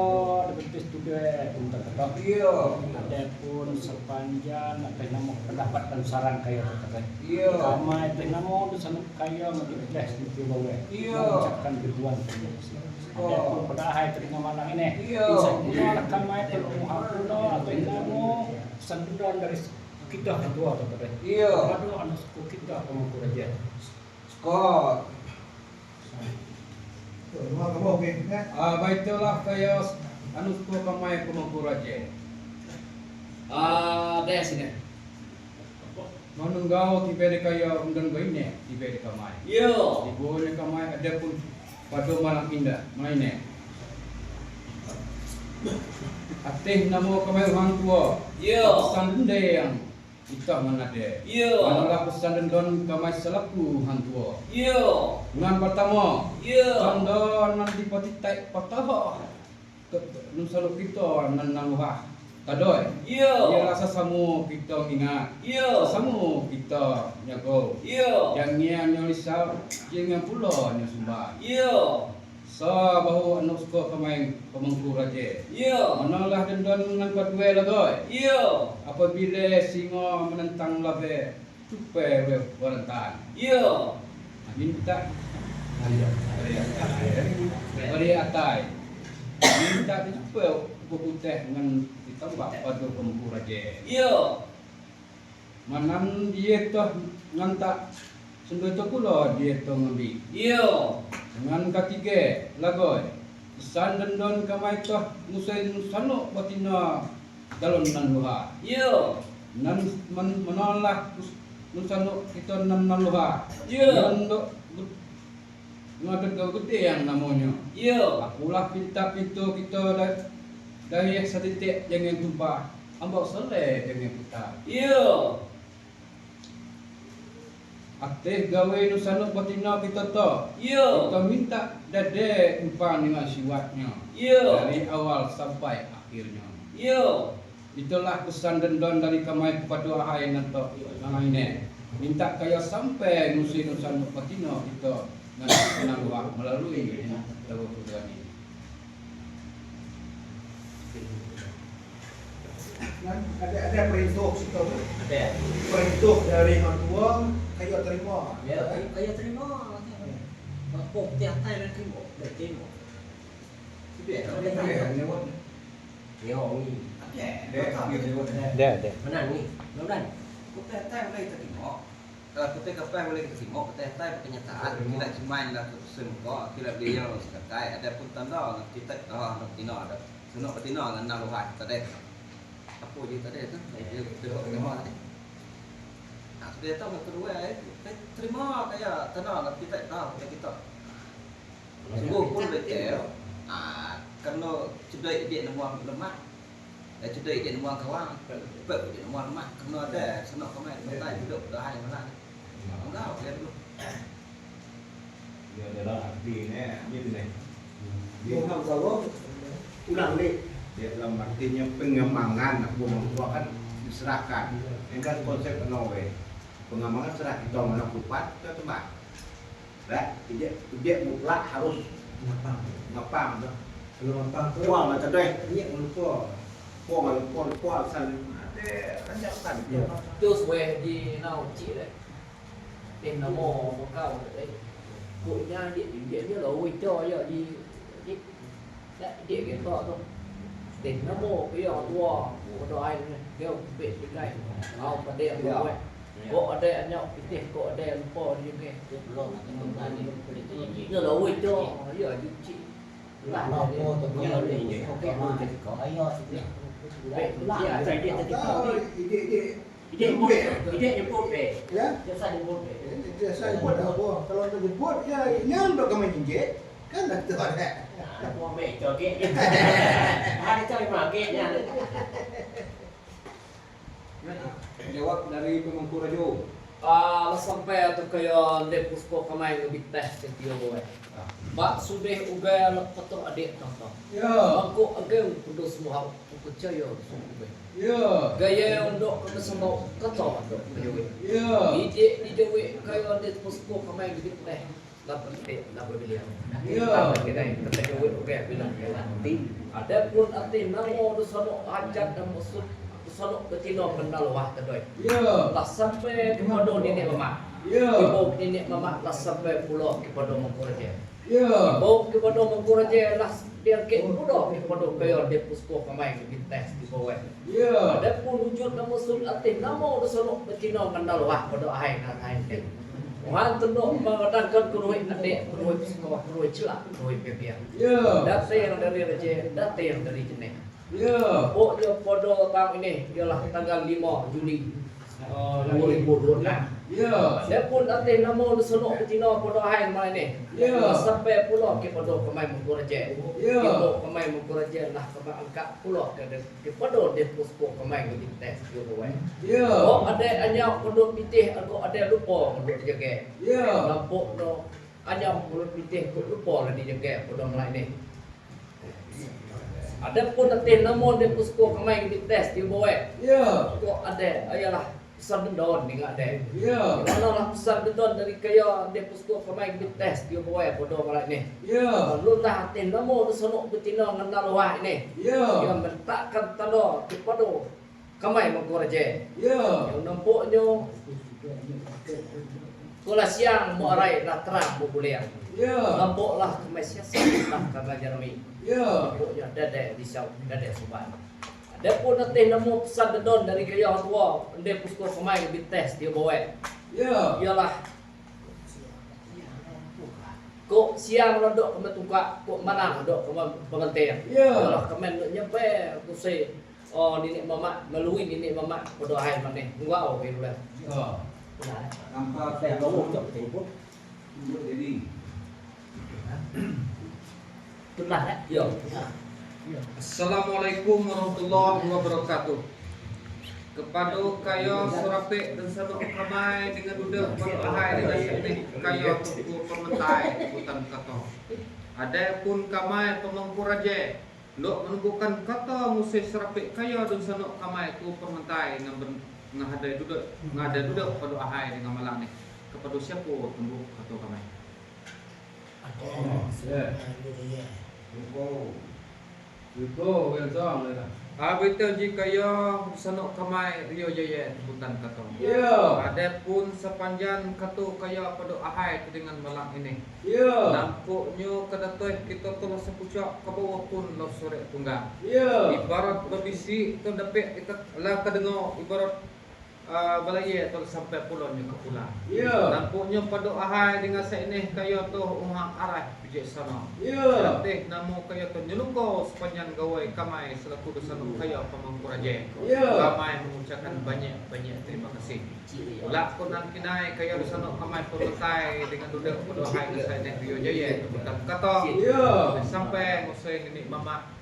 betul student tentang kata. Iya. Ada pun sepanjang apa nama pendapat dan saran kaya kata. Iya. Kama itu nama tu sangat kaya mesti kelas di bawah. Iya. Mengucapkan ribuan terima kasih. Ada pun pada hari terima malang ini. Iya. Insya kama itu muhafuno atau nama sanduran dari kita kedua kata. Iya. Aduh anak suku kita pemangku raja. Scott. Rumah kamu okey kan? Baitulah kaya anu ko kamay pemangku raja. Deh sini. Manunggaw tibe kaya undang gaine tibe kamay. Yo. Ibu ni kamay ada pun pada malam indah maine. Ateh namo kamay hang tua. Yo. Sande yang kita manade. Yo. Manalah pesan don kamay selaku hang tua. Yo. Ngan pertama. Yo. Tanda nanti pati tai patah. Nusalo kita nan wah. Tadoy. Yo. Ia rasa samu kita ingat. Yo. Samu kita nyago. Yo. Yang nya nyolisa jangan pula nya sumba. Yo. Sa bahu anu suka pemain pemangku raja. Yo. Manalah dendon ngan padue lagoy. Yo. Apabila singa menentang labe tupe we warantan. Yo. Minta hari atai. Minta tupe buku teh dengan ditambah pada pemangku raja. Yo. Manan dia tu ngantak sendiri tu pula dia tu ngambil. Yo. Dengan ketiga lagoy. San dendon kamai tu musain sanuk batina dalon nan luha. Yo. Nan menolak nusanuk kita nan luha. Yo. Nan dok ngadet kau gede yang namanya. Yo. Akulah pintu kita dari setitik jangan tumpah. Ambak seleh jangan kita. Yo. Ateh gawe nusanuk batina kita tu. Yo. Kita minta dade umpan dengan siwatnya. Yo. Dari awal sampai akhirnya. Yo. Itulah pesan dendon dari kamai kepada ahai nanto ini. Minta kaya sampai musim nusanuk batina kita nak melalui lagu kedua ini. Ada perintah situ tu. Ada. Perintah dari hang tua kaya terima. Ya, kaya terima. Pok tiap tai dan terima. Dah terima. Tidak, ada tai. Yo, ni. Ada. Mana ni? Mana? Kita tak boleh terima. Kalau kita kapai boleh terima, kita tak kenyataan. Kita cuma nak semua, kita dia yang sekai. Ada pun tanda kita nak tina ada. Sunok tina nak luhat tadi. Apa je tadi tu? Dia terima tadi. Nah, dia tahu kedua terima kaya tanda kita tahu kita. Sungguh pun betul. Kerana cedai dia nama lemah. Cedai dia nama kawan. Pek dia nama lemah. Kerana ada senok kemai mentai hidup dah hai mana. Enggak, dia dulu. Dia adalah arti ni, gitu ni. Dia hang tua ulang ni. Dia dalam artinya pengembangan orang tua kan diserahkan. Ini kan konsep Norway. Pengembangan serah kita mana kupat kita tembak. Dah, dia mutlak harus ngapang tu. Kalau mampang tu. Kuang macam tu. Ini lupa. Kuang san. Ada rancangan. Terus weh di nau cik dah. Tên nó mò cao đấy. Hội nha điện như là ôi cho đi đấy điện cái to thôi. Tên nó mò cái giò tua của đồ anh kêu vệ cái này. Ao và đèn rồi. Gõ đèn nhau cái tiền gõ đèn po như thế. Như là ôi cho giờ như chị. Lại nó mua tụi nó để cái nuôi thì có ấy thôi. Vệ lại phải điện thì có đi. Ide jemput deh. Ya. Jasa jemput deh. Dia saya buat apa? Kalau nak jemput ya yang dok kami jinjit kan dah tu ada. Mau mẹ cho ghét. Ada cari mah ghét Jawab dari pemangku raja. Sampai tu kaya Depusko kamai lebih teh sentio boy. Bak sudah ugal foto adik tonton. Ya. Aku agak kudu semua percaya semua. Ya. Gaya untuk kena sama kata untuk Jawa. Ya. Di Jawa kaya Depusko kamai lebih teh. lah penting lah pilihan. Ya. Kita kita oke bilang nanti. Adapun arti namo dosono hajat dan maksud dosono ketino kenal wah tadoi. Ya. Lah sampai kepada nenek mama. Ya. Ibu nenek mama lah sampai pulau kepada mengkoraje. Ya. Ibu kepada mengkoraje lah dia ke pulau kepada kaya de pusko kamai ke tes di bawah. Ya. Adapun wujud namo sul arti namo dosono ketino kenal wah pada ahai katain. Wan tunduk mengatakan kuruit adik, kuruit sekolah, kuruit celak, kuruit pepian. Ya. Data yang dari Raja, data yang dari jenis. Ya. Oh dia pada tahun ini ialah tanggal 5 Juli 2026. Ya. Dia pun ada nama Lusono Cina pada hari malam ini. Ya. Sampai pulau kepada pemain Mengkoraja. Ya. Kepada pemain Mengkoraja lah pemain angkat pulau kepada dia pusko pemain di tes juga. Ya. Oh ada hanya penduduk pitih atau ada lupa penduduk jaga. Ya. Nampak no hanya penduduk pitih lupa lah dijaga pada malam ini. Ada pun nanti nama dia pusko pemain di tes di bawah. Ya. Kok ada ayalah pesan dendon ni ada. Ya. Mana lah pesan dendon dari kaya dia pusko pemain di tes di bawah pada malam ini. Ya. Lalu lah nanti nama tu sonok betina ngenal wah ini. Ya. Yang mentakkan tanda kepada kamai Mengkoraja. Ya. Yang nampaknya Kula siang mau arai lah terang mau kuliah. Ya. Nampaklah kamai siasat lah kamai Jeremy. Ya. Nampaknya dada di sau dada suban. Ada pun nanti nemu pesan dendon dari kaya orang tua. Dia pusko pemain di tes dia bawa. Ya. Ialah kok siang rodok kami tungkak, kok mana rodok kami pengantin. Ya. Ialah kami nyampe kusai oh nenek mama melalui nenek mama pada hari mana. Enggak oh gitu lah. Ya. Tanpa saya ngomong tak betul jadi Itulah ya. Assalamualaikum warahmatullahi wabarakatuh. Kepada kaya surape dan sabuk ramai dengan duduk berahai dengan sini kaya tuku pementai hutan kata. Ada pun kamai pemengkuraje. Ndok menumbuhkan kata musik surape kaya dan sanok kamai tu pementai ngahadai duduk pada ahai dengan malam ni. Kepada siapa tumbuh kata kamai? Itu welcome lah. Betul jika ya sanok kamai Rio Jaya hutan kata. Ya. Ada pun sepanjang katu kaya pada ahai dengan malam ini. Ya. Nampaknya kadatoy kita telah sepucak ke bawah pun lo sore tunggang. Ya. Ibarat berbisi tu dapat kita lah kedengar ibarat balaya tu sampai pulaunya ke pulau. Ya. Nampaknya pada ahai dengan saya ini kaya tu umang arah pergi sana. Ya. Latih namo kaya tu nyelungko sepanjang gawai kamai selaku dosan kaya Pemengkuraja. Ya. Kamai mengucapkan banyak terima kasih. Ulak pun nan kinai kaya dosan kamai pementai dengan duduk pada ahai dengan saya ini Rio Jaya bukan kata. Ya. Sampai musai nenek mama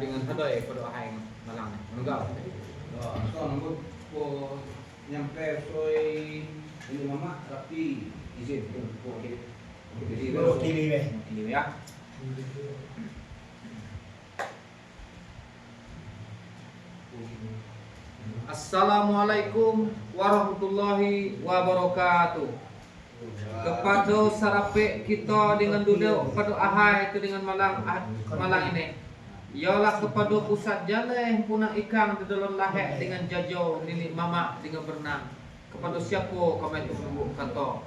dengan hadai pada ahai malang menunggal. ko nyampe soy ini mama tapi izin ko jadi TV ya. Assalamualaikum warahmatullahi wabarakatuh. Kepada sarape kita dengan duduk pada ahai itu dengan malang ini. Ialah kepada pusat jalan punang ikan di dalam lahir dengan jajau nenek mama dengan berenang. Kepada siapa kami itu menunggu kata?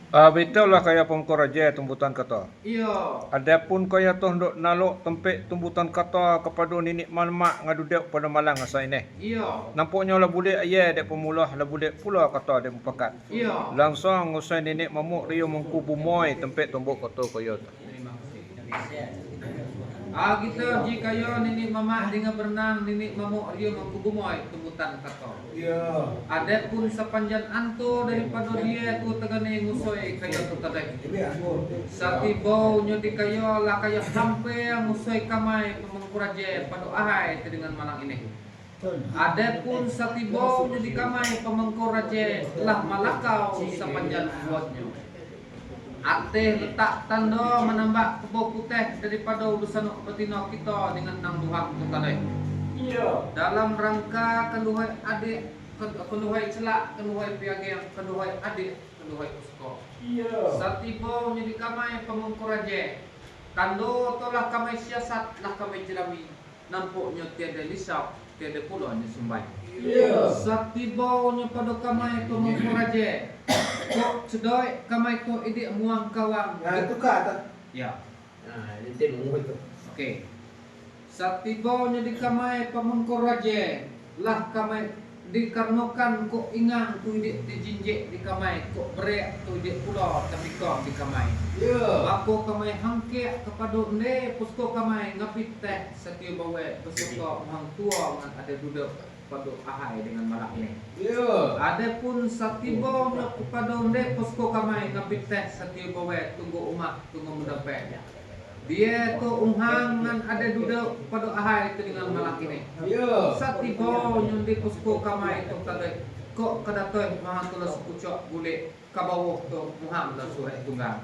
Betul lah kaya Pemengkuraja tumbutan kata. Iya. Adapun kaya tu ndok nalok tempek tumbutan kata kepada nenek mak ngadudek pada malang asa ini. Iya. Nampaknya lah budak ayah dek pemulah lah budak pula kata dek mupakat. Iya. Langsung usai nenek mamuk rio mengkubu moy tempek tumbuk kata kaya tu. Terima kasih. Kita jika yo nenek mama dengan berenang nenek mamuk rio mengkubumoy tumbutan kata. Ya. Adapun sepanjang anto daripada dia tu tegane ngusoi kaya tu tadi. Satibo nyodi kaya lah kaya sampai ngusoi kamai Pemengkuraja pada ahai dengan malang ini. Adapun satibo nyodi kamai Pemengkuraja telah malakau sepanjang buatnya. Ate letak tanda menambah kebo putih daripada urusan betina kita dengan nang Tuhan tu tadi. Ya. Dalam rangka keluhai adik, keluhai celak, keluhai piagam, keluhai adik, keluhai usko. Satibo nya di kamay pamungkuraje. Tando tolah kamay siasat lah kamay jerami. Nampok nyo tiada lisau, tiada pulau nya sumbay. Satibo nya pada kamay pamungkuraje. Kok cedoi kamay ko idik muang kawang. Ya, itu kata. Ya. Nah, ini tim itu. Oke. Satibo nya di kamay pamungkuraje. Lah kamay dikarenakan kok ingang tu idik dijinjek di kamay, kok bereak tu idik pulau tapi kok di kamay. Aku kamay hangkek kepada ne pusko kamay ngapit teh setia bawa pesuka hang tua ngan ada duduk pada ahai dengan malak ini. Adapun satibo nya kepada ne pusko kamay ngapit teh setia bawa tunggu umat tunggu mendapat. Dia tu unghang ngan ada duduk pada ahai itu dengan malak ini. Satibo nya di pusko kamay tu tadi kok kadatoy mahang tulas pucok bulik kabawah tu muhang dan surat tunggang.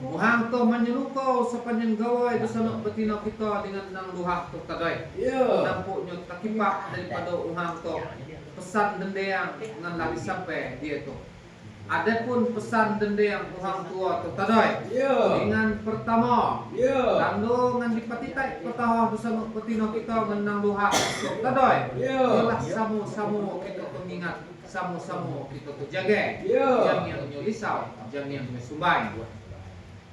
Muhang tu menyeluko sepanjang gawai bersama betina kita dengan nang luhak tu tadi. Nampuknya takipak daripada uhang tu pesan dendeang dengan lari sampai dia tu. Adapun pesan dendeang uhang tua tu tadi. Dengan pertama, tando ngan dipatitai petah bersama betina kita dengan nang luhak tu tadi. Ialah samu-samu kita mengingat, samu-samu kita tu jaga. Jangan yang nyulisau, jangan yang sumbay.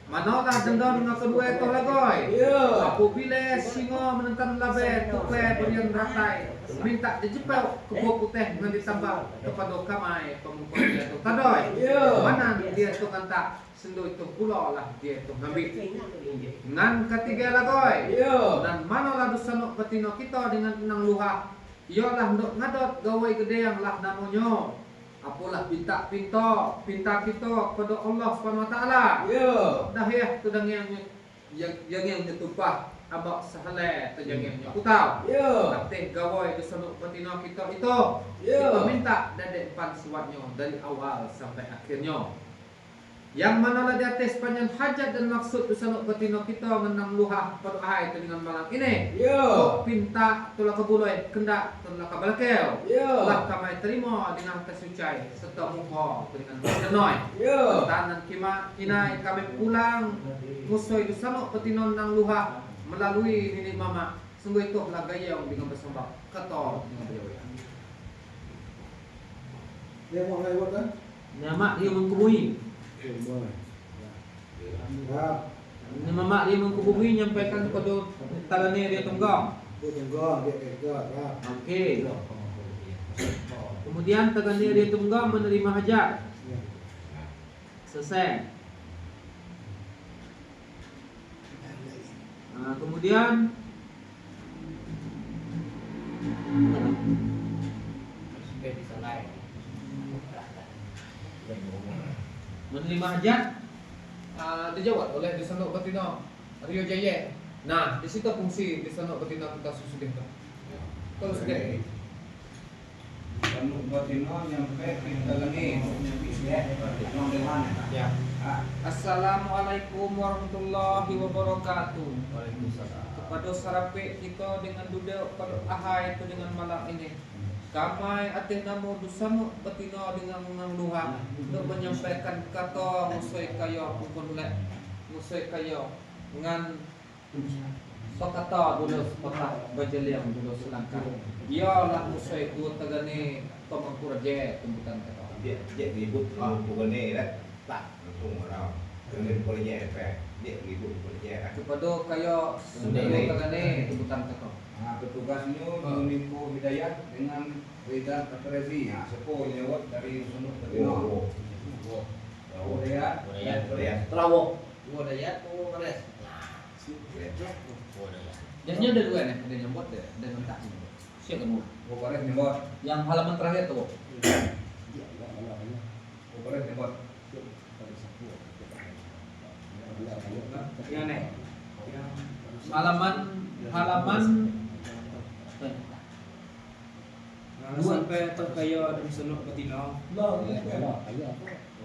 Manolah dendam dengan kedua itu lagi. Apabila singa menentang labe tukle berian ratai, minta dijepel kebo putih dengan ditambah kepada kamai pemukul dia tu tadoi. Mana dia tu kata sendu itu pulau lah dia tu ngambil. Ngan ketiga lagi. Dan manalah dosa betina kita dengan nang luha. Ialah ndok ngadot gawai gede yang lah namanya. Apalah pinta kita kepada Allah Subhanahu Wa Taala. Dah ya tu yang nyetupah abak sahalai tu yang nyakutau. Tapi gawai bersama betina kita itu kita minta dari depan suatnya dari awal sampai akhirnya. Yang manalah di atas panjang hajat dan maksud bersama betina kita menang luhah pada ahai itu dengan malam ini. Kok pinta tulah kebulai kendak tulah kabalakeu. Lah kami terima dengan kesucai serta muka dengan berjenoi. Tanan kinai kami pulang musuh bersama betina menang luhah melalui nenek mama. Sungguh itu lah gaya dengan bersama kata dengan beliau. Dia mau lewat kan? Nama dia mengkubui. Nama mak dia mengkubui nyampaikan kepada talane dia tunggang. Dia kerja. Okey. Kemudian talane dia tunggang menerima hajat. Selesai. Kemudian menerima hajat dijawab oleh Disanok Betina Rio Jaya. Nah, di situ fungsi Disanok Betina kita susudih. Kalau sudah Sanuk betina nyampe kita lagi. ya. Assalamualaikum warahmatullahi wabarakatuh. Kepada sarape kita dengan duduk pada ahai itu dengan malam ini. Kamai atin namo dusamo betina dengan mengluha untuk menyampaikan kata musai kaya pukul lek musai kaya dengan pakata dulu pakata bajeliang dulu selangkah. Ialah musai ku tegane pemangkuraje tembutan kata. Dia ribut pukul ni dah. Tak, langsung orang. Dengan pukul ni dia ribut pukul ni. Kepada kaya sudah tegane tembutan kata. Petugasnya menimpu Hidayat dengan Hidayat Patrezi. Sepo lewat dari Sanuk Betina. Hidayat. Terawak. Dua dayat, dua keres. Jadinya ada dua nih, ada nyambut ada nentak. Siapa kamu? Keres nyebut. Yang halaman terakhir tuh. Keres nyebut. Yang nih. Halaman Sampai terkaya dan senuk betina.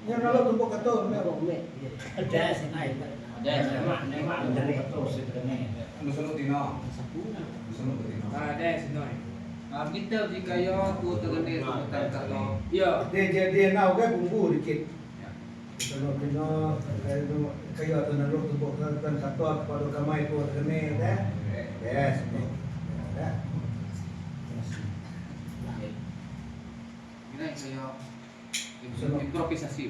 Yang kalau tumpuk kata Ada senai. Memang dari betul sebenarnya. Sanuk Betina. Sanuk Betina. Ada senoi. kita jika yo tu tegane tembutan kata. Ya. dia nak ke bumbu dikit. Kalau Pino kayo atau nalok tubuh kan katot pada kamai tu kene dah. Yes. Dah. Ini saya improvisasi.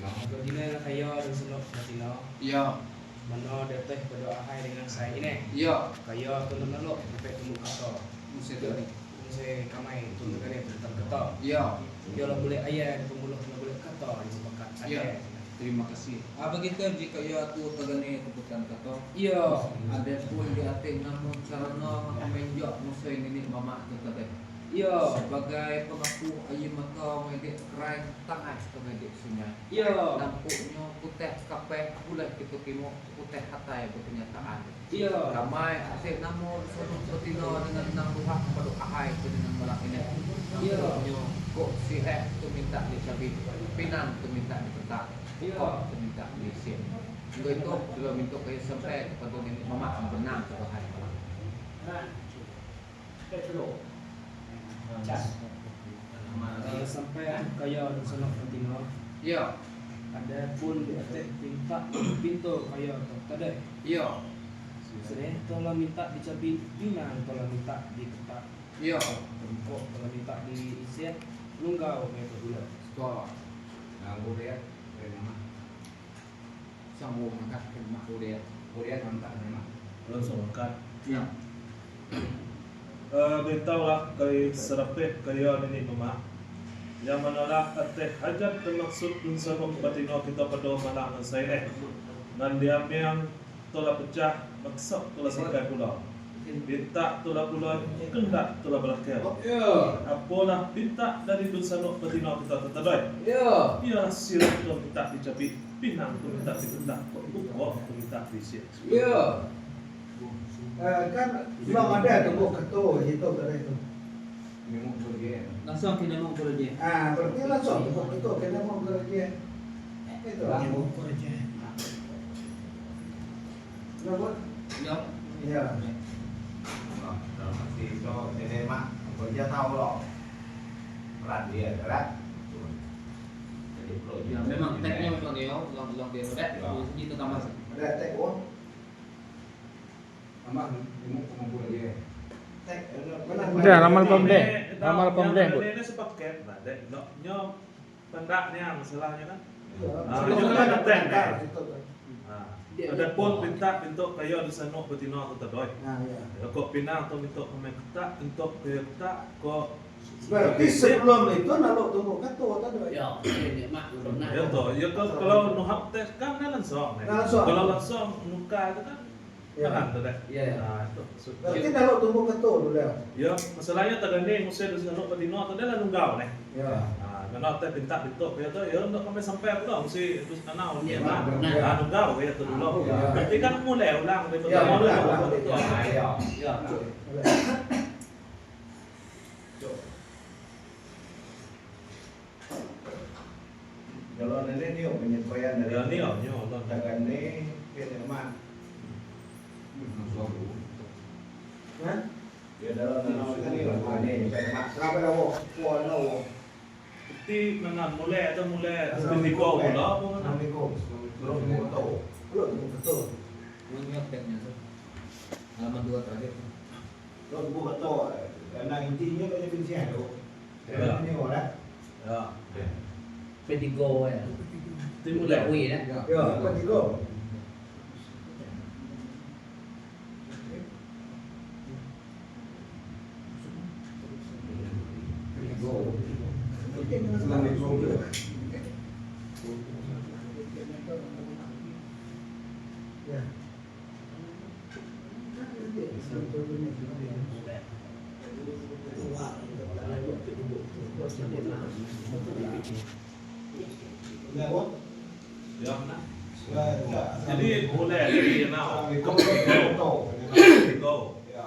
Apabila kayo berselok batino, Iya, mano deteh berdoa hai dengan saya ini. iya, Kayo tunduk nalo, sampai tunduk kato. mesti itu nih. Saya kamai tunduk kene tentang kato. Iya, Dia lah boleh ayah, dia pemuluh lah boleh kato, dia makan iya. ayah. Terima kasih. Begitu jika ya tu tagani kebutuhan kato. Iya. Ada pun di ating namun sarana menjak musuh ini mama tu tadi. Iya. Sebagai pengaku ayu maka ngedek keren tangan tu ngedek sunya. Iya. Nampuknya putih kape boleh kita kimo putih hatai berkenyataan. Iya. Ramai asyik namun sono betina dengan nang ruhak pada ahai tu dengan malam ini. Iya. Nampuknya kok sihek tu minta dicabit, pinang tu minta dipetak, kok tu minta diisip. Untuk itu juga minta kaya sampai kepada nenek mama yang benar kepada hari malam. Sampai kayo berselok batino, Iya, ada pun di atas pintu kayo tadi. iya, Sedih tolong minta dicabit pinang, tolong minta diketak. iya. Kok kalau minta diisi lunggau kayak dulu. Kok nganggu dia, memang. Sambung angkat ke rumah dia, mantap memang. Langsung angkat. Iya. Beritahulah kay serapit kayo ni mama. Yang menolak ateh hajat termaksud unsa batino kita pada malang saya nan diamyang tola pecah maksud tola sangkai pula. Bintak tola pula kendak tola belakel. Iya. Apalah bintak dari dunsanok batino kita tetadai. Iya. Ialah sirap tu minta dicabit, pinang tu minta dikendak, buku tu minta disir. Iya. Kan belum ada tubuh ketua itu tadi tu. Memang boleh. Langsung kena mau kerja. Berarti langsung tubuh ketua kena mau kerja. Itu. Kenapa? Iya. Iya. Dalam arti itu nenek mak kerja tahu loh peran dia kan. Jadi perlu. Ya, memang teknya memang dia, ulang dia udah itu tambah. Ada tek oh. Mama memang kemampuan dia. Tek. Dah ramal pemleh. Ramal pemleh bu. Ini sepaket, nah, dek, nyom pendaknya masalahnya kan. Itu kan ada tek. Ada pun pinta bentuk kayo di sana betina atau terdoy. Nah, ya. Kok pinang atau bentuk kementak, bentuk kementak, kok Berarti sebelum itu naluk tubuh ketua tadi. Ya, ini mak pernah. ya toh, ya kalau nuhap tes kan langsung. Langsung. Kalau langsung nuka itu kan Ya. kan ada. Iya. Nah, itu maksudnya. Berarti naluk tubuh ketua dulu ya. Ya, masalahnya tadi mesti di sana betina atau dia lalu gaul nih. Ya. Nah, karena teh pinta bentuk ya tuh, ya untuk sampai sampai apa mesti terus kenal. Iya, Nah, benar. anu gaul ya tuh dulu. Ya. Berarti kan mulai ulang dari Ya, pertama ulang. dulu. Ayo. Iya. Kalau nenek ni penyesuaian dari Ya ni oh, ni oh. dagan ni nenek mak. Hah? Dia dalam nanau ni rumah ni nenek mak. Kenapa dah kuat lau? Ti mana mulai atau mulai seperti kau pula apa mana? Assalamualaikum. Terus mau tahu. Naluk tubuh ketua. Mengingat teknya tuh. Halaman 2 terakhir. Terus tubuh ketua. Karena intinya banyak penyelesaian tu. Ya. Ni orang. Ya. Pedigo ya. Ti mulai. Wih ya. Ya, apa tiga? Assalamualaikum. Ya. Ya, apa? Ya. Ya. Jadi mulai dari now. Assalamualaikum. Go.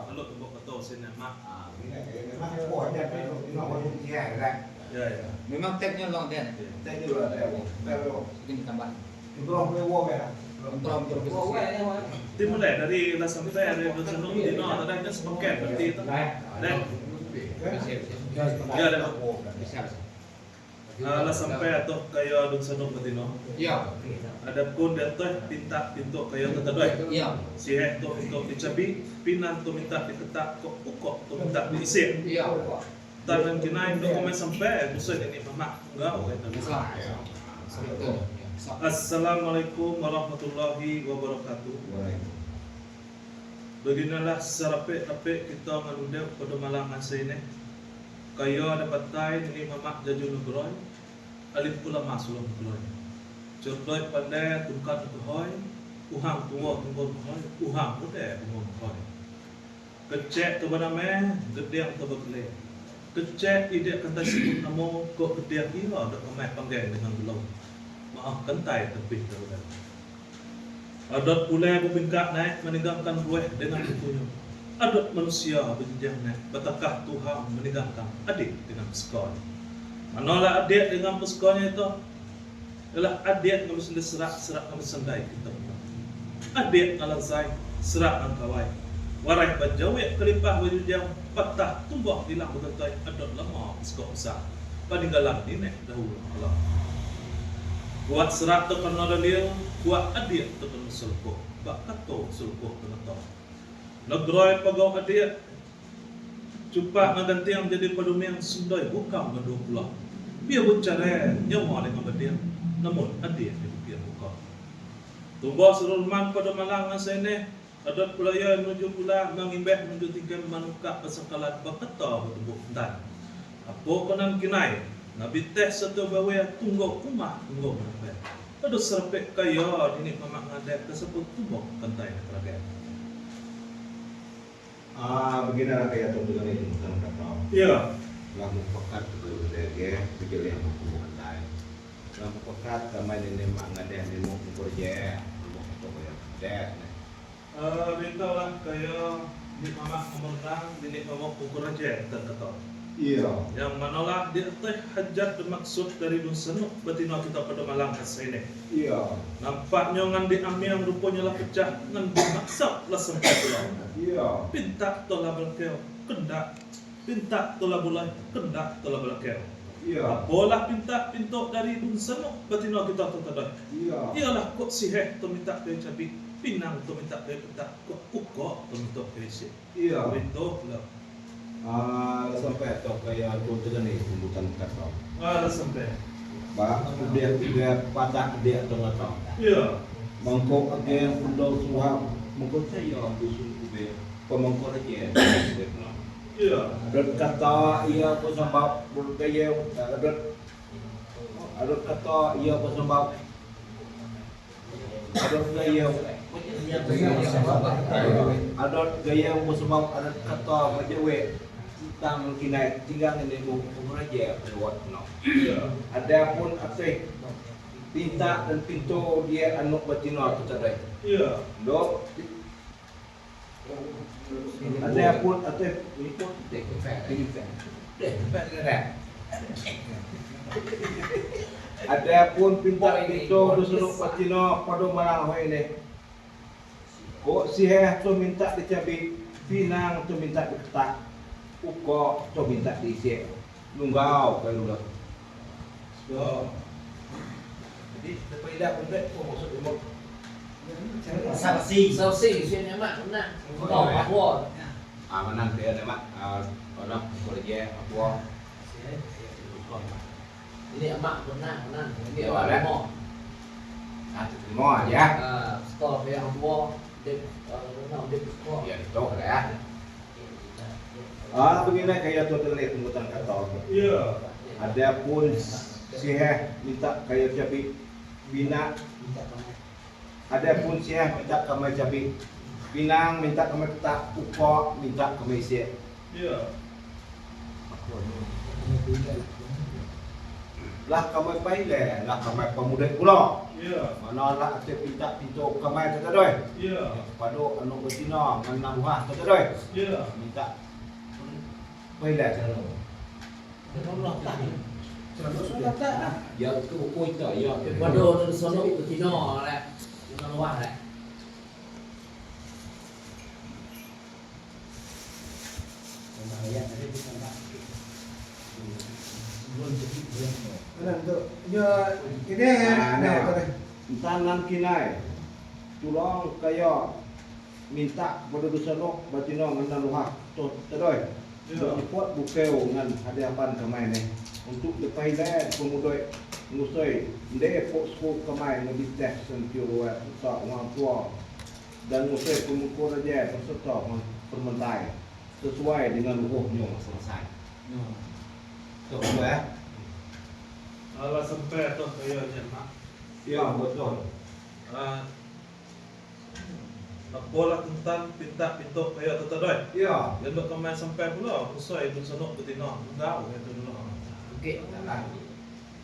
Lalu tembok ketua sini mak. Memang kuat dia tu. Nak buat penyelesaian kan? Ya ya. Memang teknya long den. Saya ni lah dia. Kalau Ini tambah. itu orang boleh buat kan? Kontrol improvisasi. Ti mulai dari lah sampai dari bersandung di no ada kan sepaket berarti itu. Dan ya ada. Bisa. Lah sampai atau kaya dun sanok batino. Ya. Adapun datoi pinta pintu kaya tetadoi. Ya. Sihe to untuk dicabi, pinan to minta diketak kok ukok to minta diisi. Ya. Tangan kinai to komen sampai busa ini mamak enggak eta. Betul. Assalamualaikum warahmatullahi wabarakatuh. Beginilah serape-rape kita ngalundep pada malam masa ini. Kaya dapat tay ini mamak jaju nugroy, alif ulama sulung nugroy. Cerdoy pandai tungkat nugroy, uhang tua tungkol nugroy, uhang udah tungkol nugroy. Kecek tu baname, gedeng tu berkelih. Kecek ide kata si namo kok gedeng ira dak kemai panggil dengan belum. Maaf kentai tepi terus. Adat pula bubingkak naik meninggalkan rueh dengan bukunya. Adat manusia berjenjang naik betapkah Tuhan meninggalkan adik dengan sekolah. Manalah adik dengan sekolahnya itu ialah adik ngalus serak ngalus sendai kita. Adik ngalasai serak angkawai. Warai bajawek kelipah berjenjang patah tumbak hilang betul adat lama sekolah besar. Peninggalan ini dahulu Allah. Buat serat tu kena dalil, buat adik tu kena sulkuh. Bak kato sulkuh kena tau. Negroi pagau adik, cuba mengganti yang jadi padumi yang sundai bukan mendua pulang. Biar bicara nyawa dengan badian, namun adik dia bukan. Tumbah serulman pada malang masa ini, adat pulaya menuju pula mengimbah menuju tiga manuka pesakalan bakata bertubuh dan. Apa konan kinai? Nabi teh satu bawa tunggu umah tunggu berapa. Ada serpek kaya ini mamak ngadek tersebut tumbuk kantai terakhir. Beginilah kaya tu dengan ini bukan kata. Ya. Lamu pekat tu dia bijil yang bukan kantai. Lamu pekat kami ini mak ngadek ni mau kerja, mau tu kaya des. Beritahulah kaya di mamak pemerintah di mamak ukur aja kata. Iya. Yang manalah dia teh hajat bermaksud dari dunsenuk betina kita pada malam masa ini. Iya. Nampaknya ngan diambil yang rupanya lah pecah ngan dimaksud lah sampai pulang. Iya. Pinta tola belakeu kendak, pinta tola bulai kendak tola belakeu. Iya. Apalah pinta pintu dari dunsenuk betina kita tetadai. Iya. Ialah kok siheh tu minta ke cabi, pinang tu minta ke petak, kok ukok tu minta ke isi. Iya. Pintu lah. Sampai tu kaya tu ni pembuatan kata. Sampai. Ba dia patah dia tengah tahu. Iya. Mangkok agen pundau suha mangkok saya bisu ube pemangkok aja. Iya. Adat kata ia pesambab bergaya adat kata ia pesambab adat gaya adat gaya pesambab adat kata berjewe tang kinai tinggal ini umur aja berbuat no. Adapun asyik tinta dan pintu dia anu betina tu tadi. Iya. Dok. Adapun asyik ikut adapun pinta pintu disuruh betina pada malam hari ini. Kok siheh tu minta dicabi, pinang tu minta diketak. Uko tu minta diisi lunggau kalau dah. So, jadi lepas dah pun maksud dia Saksi sini mak menang. Oh, aku. menang dia mak orang kerja apa. Ini mak menang. Ini Ya, awak mau. Terima ya. Skor yang aku dia dia skor. Ya itu ya. Begini kayak tu terlihat pembuatan kata. Iya. Adapun siheh minta kayak cabi bina. Adapun siheh minta kami cabi pinang, minta kami ketak ukok, minta kami isi. Iya. Lah kami paile, lah kami pemuda pula. Iya. Mana lah ada minta pintu kami tetadoi. Iya. Padu anu betina ngan wah tetadoi. Iya. Minta paile sana. Ya tu koi tak ya. Waduh, sono Cina lah. Yang luar lah. Mana Ya, ini Tanam kinai, tulong kaya minta pada dusanok batino ngan luhak to teroi. Buat bukeu ngan hadapan kamai ni untuk depai dah pemudai ngusai ndek posko kamai ngabi tes sentiuwa tak orang tua dan ngusai pemukul aja peserta permentai sesuai dengan luhurnya selesai. Tu ya. Ala sampai tu kaya mak. Ya betul. Bola tentang pintu kaya tu tadi. Ya. Yang dok kemai sampai pula usai pun sanok betina. Enggak itu dulu. Okey,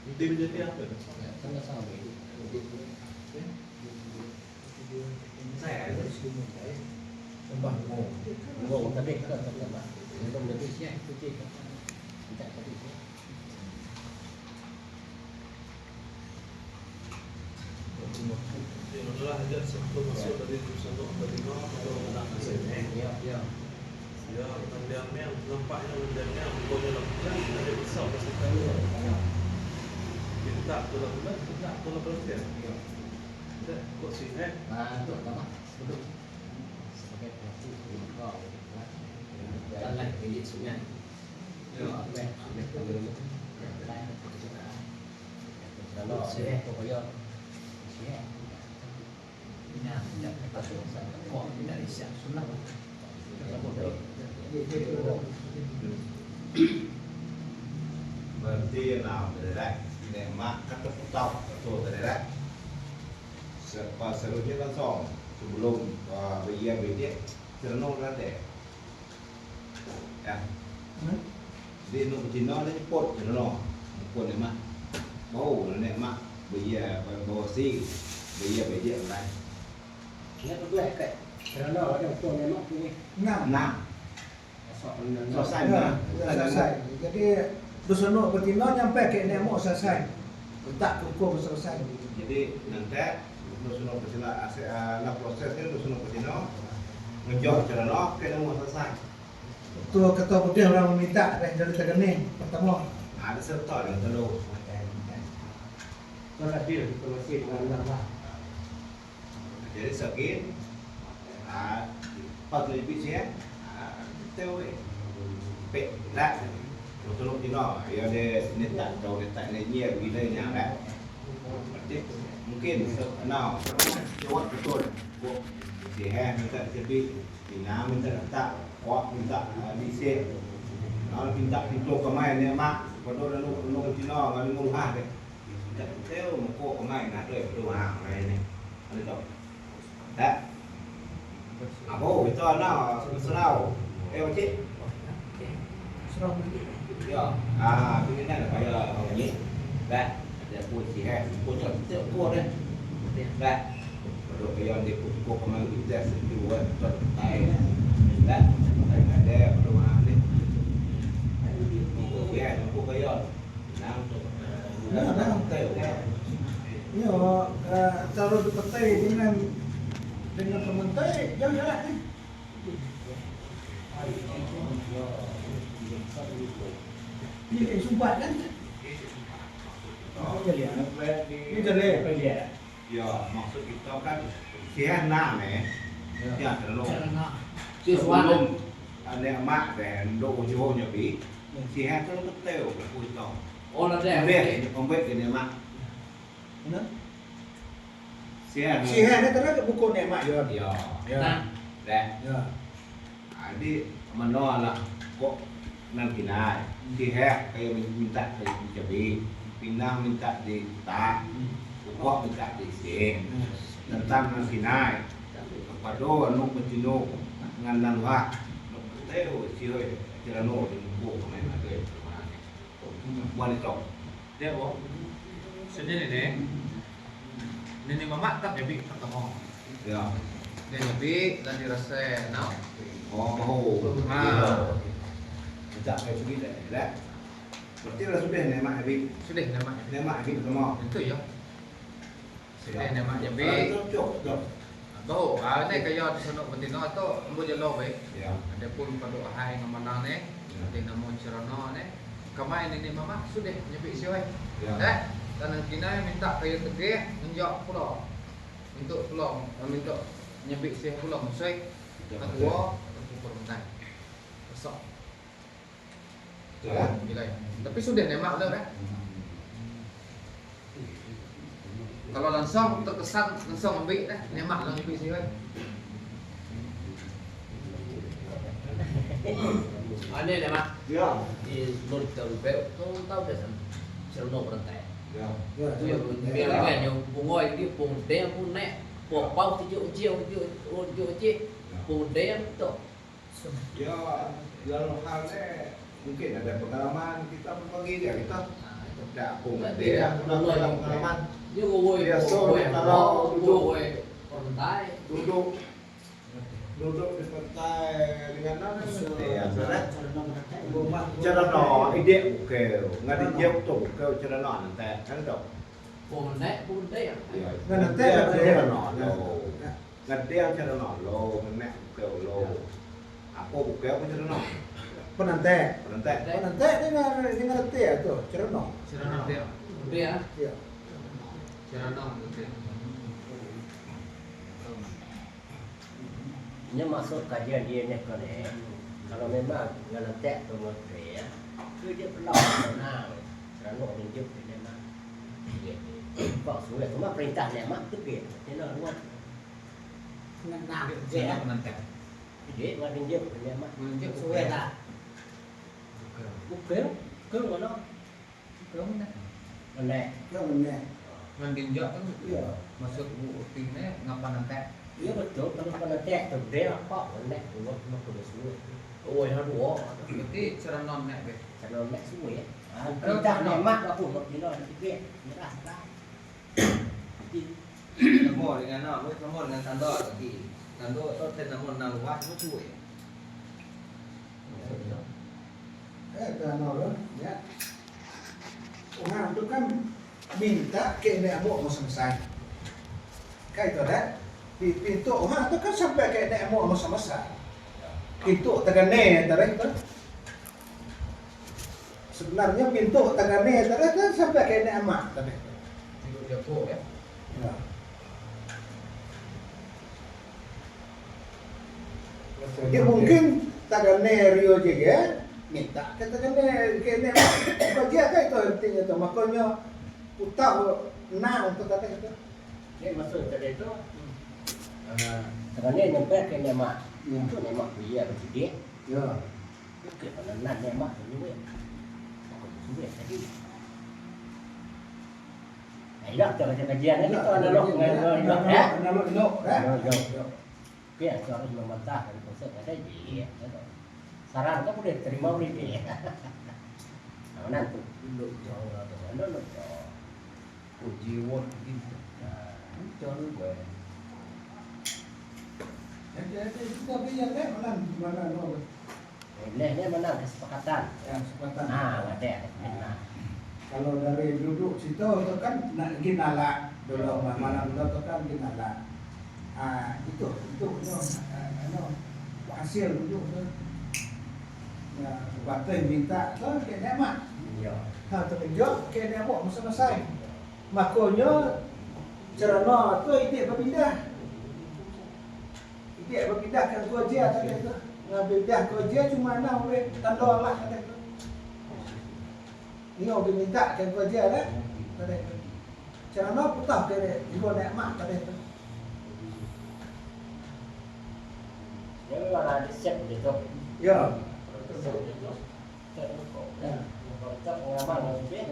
Inti menjadi apa? sama-sama. Saya ada sembah ngomong tadi kan tak. Belum lebih siap tu je. Tidak tadi. Adalah hajat sebelum masuk dari sanok betina atau nak sini. Ya. Ya, mendiamnya nampaknya mendiamnya pokoknya lemah ada besar pasal kali. Minta tu lemah, minta tu lemah dia. Tak kok sini. Betul tak? Betul. Sebagai pelaku kau. Jalan pilih sungai. Ya, kalau saya pokoknya siap. Ini tidak pasal kok tidak siap sunnah. Berarti nào để lại để mak kata putau tu dari dah. Selanjutnya kan song sebelum berdia cerenong rate. Ya. Di nu Cina ni pot cerenong. Pot ni mak. Bau ni mak berdia bawa si berdia lai. Ingat tu kat. Kerana ada tu memang tu ni. Nah. Selesai Ya, nah. selesai. Jadi dusunok betina nyampe ke nemo selesai. Tak cukup selesai. Jadi nanti dusunok betina lah proses ni dusunok betina ngejok cerenong kena mau selesai. Tu ketua putih orang meminta dan jadi tergening pertama. Ada serta dengan telur. Kalau dia masih dengan Allah. Jadi sakit, pas lebih siap, tahu pek lah. Untuk Cina, dia ada netak tahu netak ni bila ni ada. Mungkin kenal, jawab betul. Sihat minta cebi, Cina minta tak, kuat minta disek. Kalau minta pintu kemai ni mak, kalau lalu Cina kalau murah deh. Tak tahu muka kemai nak ada berdua ni. Ada tak? Tak. Apa itu nak serau? Cik. Serang. Ya. Ini kan kaya ni. Tak. Ada pun sihat. Pun tak kuat dah. Tak. Kalau kaya ni pun kemai kita sejual tak tai. Tak. Ada berdua ni. Sihat pun kaya. Nah, Ya, taruh di petai dengan pementai jalan-jalan ni. Ini sumbat kan? Ini jeli. Ya, maksud kita kan sihat nak sihat terlalu. Sebelum Ada mak dan do jonya bi. Sihat terlalu betul kita. oh ada Dia pembek ni mak. Sihat. Sihat ni terus buku ni mak yo. Ya. Nah, Dah. Ya. Jadi menolak kok nan kinai. Sihat kayak minta cabai, pinang minta di tak, kok minta di sen. Tentang nan kinai. Kepada anu betino ngan nan wa. Tahu sioi cerano di buku main ada. Buat itu. Dia oh. Sendiri ni. Ini mamak tak jadi pertama. Ya. Dia lebih dan dirasa nak. Oh, bahu. Tak kayak begitu dah. Berarti dah sudah nemak habis. Sudah nama. Nemak habis semua. Itu ya. Sudah nama jadi. Cocok. Tahu, ni kaya senok betina tu ambo jelo baik. Ya. Ada pun pada hai ngamanang ni. Dia nama cerana ni. Kamai ni mama sudah nyepi sioi. Ya. Dah. Dan yang kinai minta kaya tegih menjak pula. Untuk pulang, minta nyebik sih pulang musik. Kedua, untuk permentai. Besok. Gila ya. Tapi sudah nemak dah kan? Kalau langsung terkesan langsung ambil dah, nemak lang ambil sih kan. Ada dah mak. Ya. Di mulut terubek, tahu dah sam. Cerno berantai. Ya. Tu yang biar kan yang bungoi dia pung dia pun naik. Pung pau tujuh uji pung dia tu. Ya, dalam halnya mungkin ada pengalaman kita berbagi dia kita tidak pun dia punya pengalaman Dia ngoi kalau berantai. duduk di pantai dengan nana ya cara no ide oke nggak dijawab tuh ke cara no nanti kan dok Pung naik pung dia. nanti cara no nanti yang cara no lo nek ke lo aku buka apa cara no Penantek. nanti Penantek dengan teh tu, cerono. Cerana dia. Dia. Ya. Cerana dia. Ini masuk kajian dia ni kan kalau memang dengan tek tu menteri ya, tu dia pelak senang. Kerana orang hidup dia memang Pak sudah cuma perintah dia mak tu dia. Dia nak buat Ngenang. Dia menantek. dia ngan hidup dia mak. Menunjuk Suwe tak. Bukan, bukan mana? Belum dah. Mana? Yang benar. Mendinjak kan Ya. masuk buku ni ngapa nantek. Ya betul, kalau pada tek tu dia apa mana? Buat mak tu semua. Oh, yang dua. Berarti cerana nek be. Kalau mak semua ya. Perintah dia mak aku nak kira dia. Merah dah. Namo dengan namo dengan tanda tadi. Tanda tu ten namo nang luas tu cuy. Kalau ya. Orang tu kan minta ke nek mau selesai. Kayak tu dah. Pintu orang tu kan sampai ke nek mau selesai. Pintu tegane tarik tu. Sebenarnya pintu tegane tarik kan sampai ke nek amat tadi. Hidup Joko ya. Ya. Dia mungkin tagane Rio juga minta ke tagane kene kerja kan itu artinya tu makanya utah na untuk kata itu. Dia masuk tadi tu. Kerana nyampe ke mak. Itu mak dia berjudi. Ya. Okey, kalau nak mak tu juga. Sudah tadi. Dah tu macam kajian ni kita analog dengan ya. Analog Okey, harus membantah dari konsep ada je. Saran kau boleh terima boleh dia. Mana tu? Duduk jauh atau mana lu? Uji word gitu. Jangan lupa. Jadi kita biar deh mana no. Ni menang kesepakatan. Yang sepatutnya. Ada. Kalau dari duduk situ itu kan nak ginala dulu malam itu kan ginala. Itu hasil duduk tu. Ya, batin minta tu kena mak. Ya. Terkejut kena buat masa-masa. Makanya cerana tu ide berpindah. Ide berpindah kan kerja tadi tu. Pindah kerja cuma nak boleh tanda lah kata tu. Ini orang minta kan kerja dah. Tadi tu. Cerana putah kena ibu nak mak tadi tu. Dia memang ada siap gitu. Ya. Cak pengamal lebih.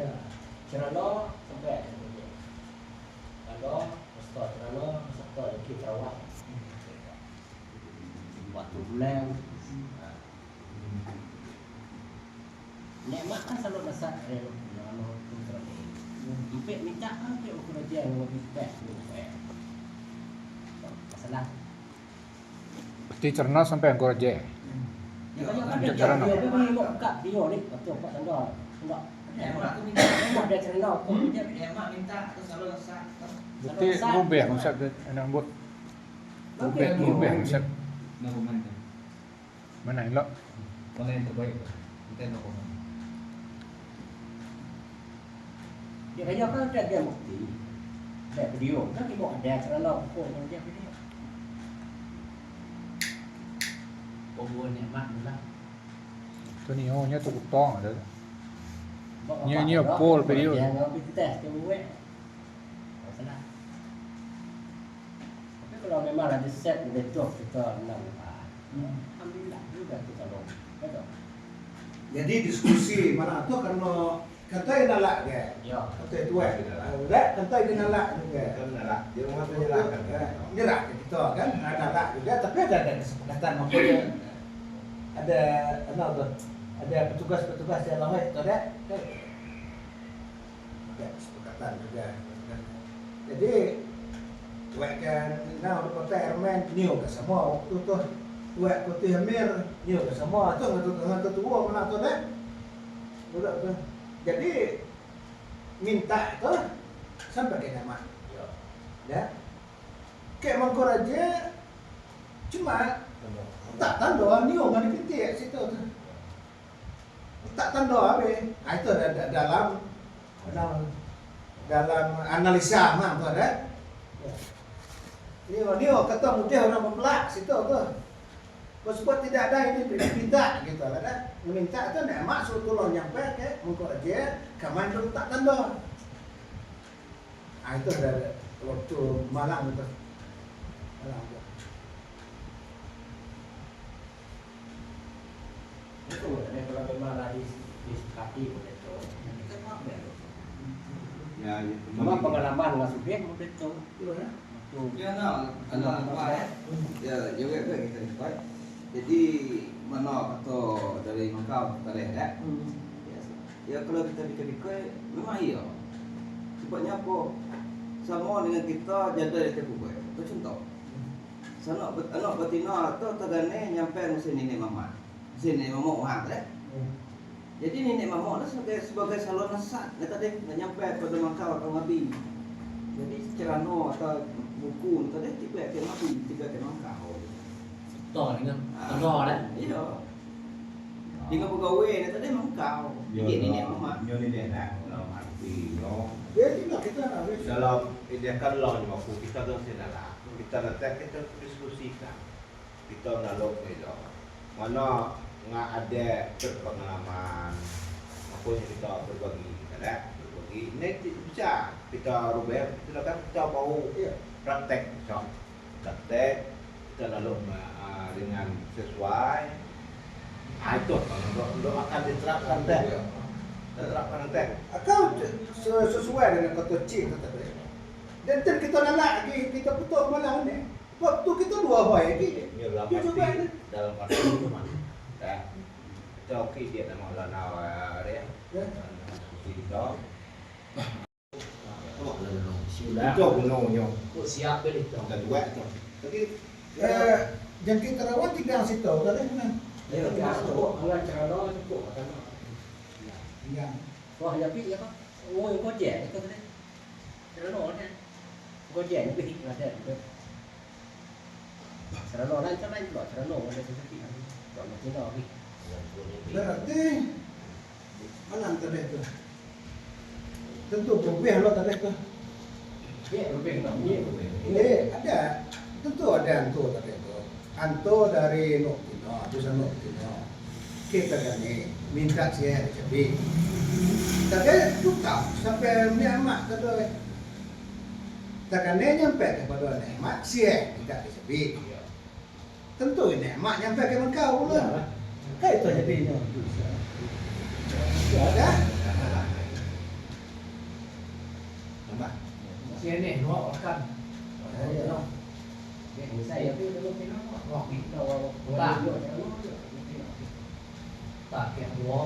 Cerana sampai. Kalau pastor cerana pastor kita rawat. Waktu bulan. Nek mak kan selalu masak kalau Impek minta kan ke ukur dia yang lebih baik. Masalah. Berarti cerna sampai angkor aja. Ya kan dia memang mau buka dia ni betul Pak Tanda. Enggak. Emak dia cerna aku dia Emak minta terus kalau lesak. Berarti mubah konsep dia anak buat. Mubah konsep. Nak mana? Mana elok? Mana yang terbaik? Kita nak mana? Dia kaya kan dia bukti. Ada video kan ibu ada kerana kok dia video. Pembuat nikmat lah. Tu ni nya tu tong ada. Nya pol video. Yang ngapi test tu buat. Salah. Tapi kalau memang ada set betul kita nampak. Alhamdulillah juga kita dong. Betul. Jadi diskusi mana tu karena kata nalak ke. Ya. Kata tu dah kata nalak juga. Kan nak dia rumah tu nyalakan. Nyerah ke kita kan nalak juga tapi ada kesepakatan maksudnya ada apa tu? Ada petugas-petugas yang lama itu ada. Ada kesepakatan juga. Jadi buatkan now kota Herman new ke semua waktu tu buat kota Hamir new ke semua tu ngatu tua mana tu dah. Budak tu. Jadi minta tu sampai ke nama. Ya. Kayak mangkor aja cuma tak tanda ni orang di titik situ tu. Tak tanda habis. Itu dalam analisa mah tu ada. Dia kata mudah orang membelak situ tu. Sebab tidak ada ini minta gitu lah dah. Minta tu nak masuk tolong nyampe ke mungko aja kaman tu tak tanda. Itu ada waktu malam tu. Malam tu. Itu kalau memang ada disepakati boleh tu. Kita maaf ya. Ya, Cuma pengalaman dengan subjek boleh tu. Ya no, apa ya juga kita dapat. Jadi mana kata dari Mangkau tadi dah. Ya kalau kita fikir-fikir memang iya. Sebabnya apa? Sama dengan kita jaga di tepi buat. Tu contoh. Anak betina tu tagane nyampe musim nenek mama. Musim nenek mama hang dah. Jadi nenek mama tu sebagai salon nasat. Dia tadi nyampe pada Mangkau atau Ngabi. Jadi secara no atau buku tadi tiba ke Ngabi, tiba ke Mangkau. Tỏ dengan tỏ đấy. Iya. Dengan pegawai ni tadi Mangkau. Dia nenek mama. Nyo ni dia nak dalam arti no. Dia tidak kita nak wis. Dalam dia kan lawan waktu kita tu sedara. Kita letak kita diskusikan. Kita nalok itu. Mana ngah ada pengalaman. Makanya kita berbagi, ada berbagi. Ini bisa kita rubah. Silakan kita mau praktek, praktek kita lalu dengan sesuai. Itu kalau akan diterapkan teh. Diterapkan teh. Kau sesuai dengan kata cik tadi. Dan kita nak lagi kita putus malam ni. Waktu kita dua baik lagi. Dia juga dalam arti itu mana? Dah. Kita okey dia nama lana dia. Ya. Kita. Sudah. Itu gunungnya. Kok siap beli tu. Dan dua tu. Jadi Jangkit terawan tinggal situ tadi kan. Ya, cukup. Kalau cara đó cukup kata. Ya. Wah, ya pi ya Pak. Oh, có trẻ itu tadi. Cara đó kan. Có trẻ nó bị là thế. Cara đó lain kan lain juga cara đó ada seperti ini. Kalau macam đó pi. Berarti malam tadi tu. Tentu berbeza lo tadi tu. Ya, lebih tak ni. Ada. Tentu ada anto tadi tu. Anto dari Nokino, jurusan Nokino. Kita kan ni minta saya jadi. Tapi tukar sampai Myanmar tadi. Takkan nyampe kepada Myanmar saya minta disebut. Tentu Myanmar nyampe ke Mekau pula. Kayak itu jadinya. Ada. Nampak. Sini no kan. Ya, no. Saya tu belum pernah buat itu. Tak. Tak yang dua.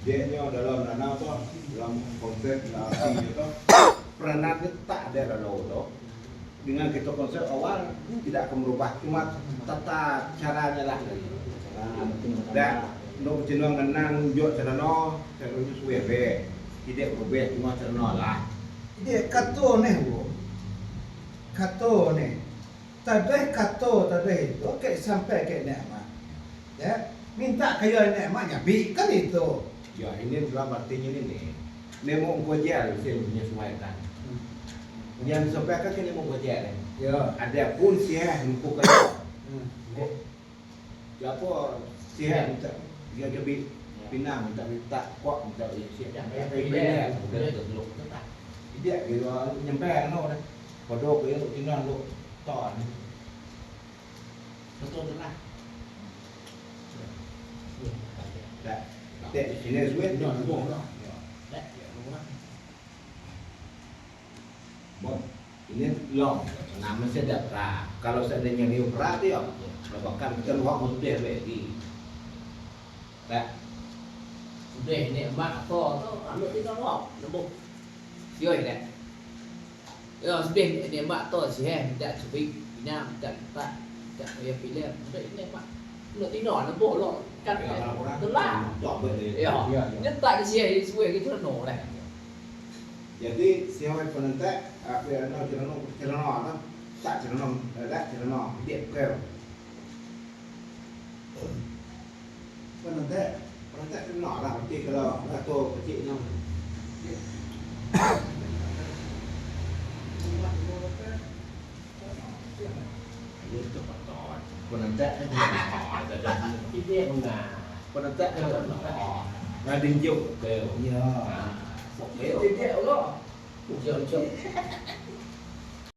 dia nya dalam danau tu dalam konsep arti itu peranan itu tak ada dalam tu. Dengan kita konsep awal tidak akan berubah, cuma tata caranya lah. Dan untuk jenang menang jok cerano, cerano suwe be, tidak berubah cuma cerano lah. Dia kato nih bu, kato nih. Tadi itu kayak sampai ke Nekmat, ya minta kayak Nekmatnya bi kan itu. Ya ini dalam artinya ini nih. nemo gojek sih menyesuaikan. Yang sampai kan nemo gojek deh. Ya. Ada pun sih untuk kerja. Siapa sih dia jadi pinang minta kuat minta siap yang kayak dia gitu nyampe no deh. Kodok itu tinggal lu ton. Betul lah. Dah. Dek sini sulit no. Bon, ini long, nama sedap ra. Kalau seandainya dia berat ya, bahkan kita luang untuk dia lagi. Tak. Udah ini mak to anu tinggal mau nembuk. Yo ini. Yo sebih ini mak to sih tidak cukup bina tak ya pilih. Udah ini mak lu tinggal nembuk lo kan telah. Ya. Nyetak ke sini suwe gitu no lah. Jadi siapa penentek, apa yang nak cerita tak cerita dia kau. Penentek cerita lah, nanti kalau atau kecil ni. Penentek Ide enggak. penentek ngading jauh kau. Ya. Dia lo. Jauh-jauh.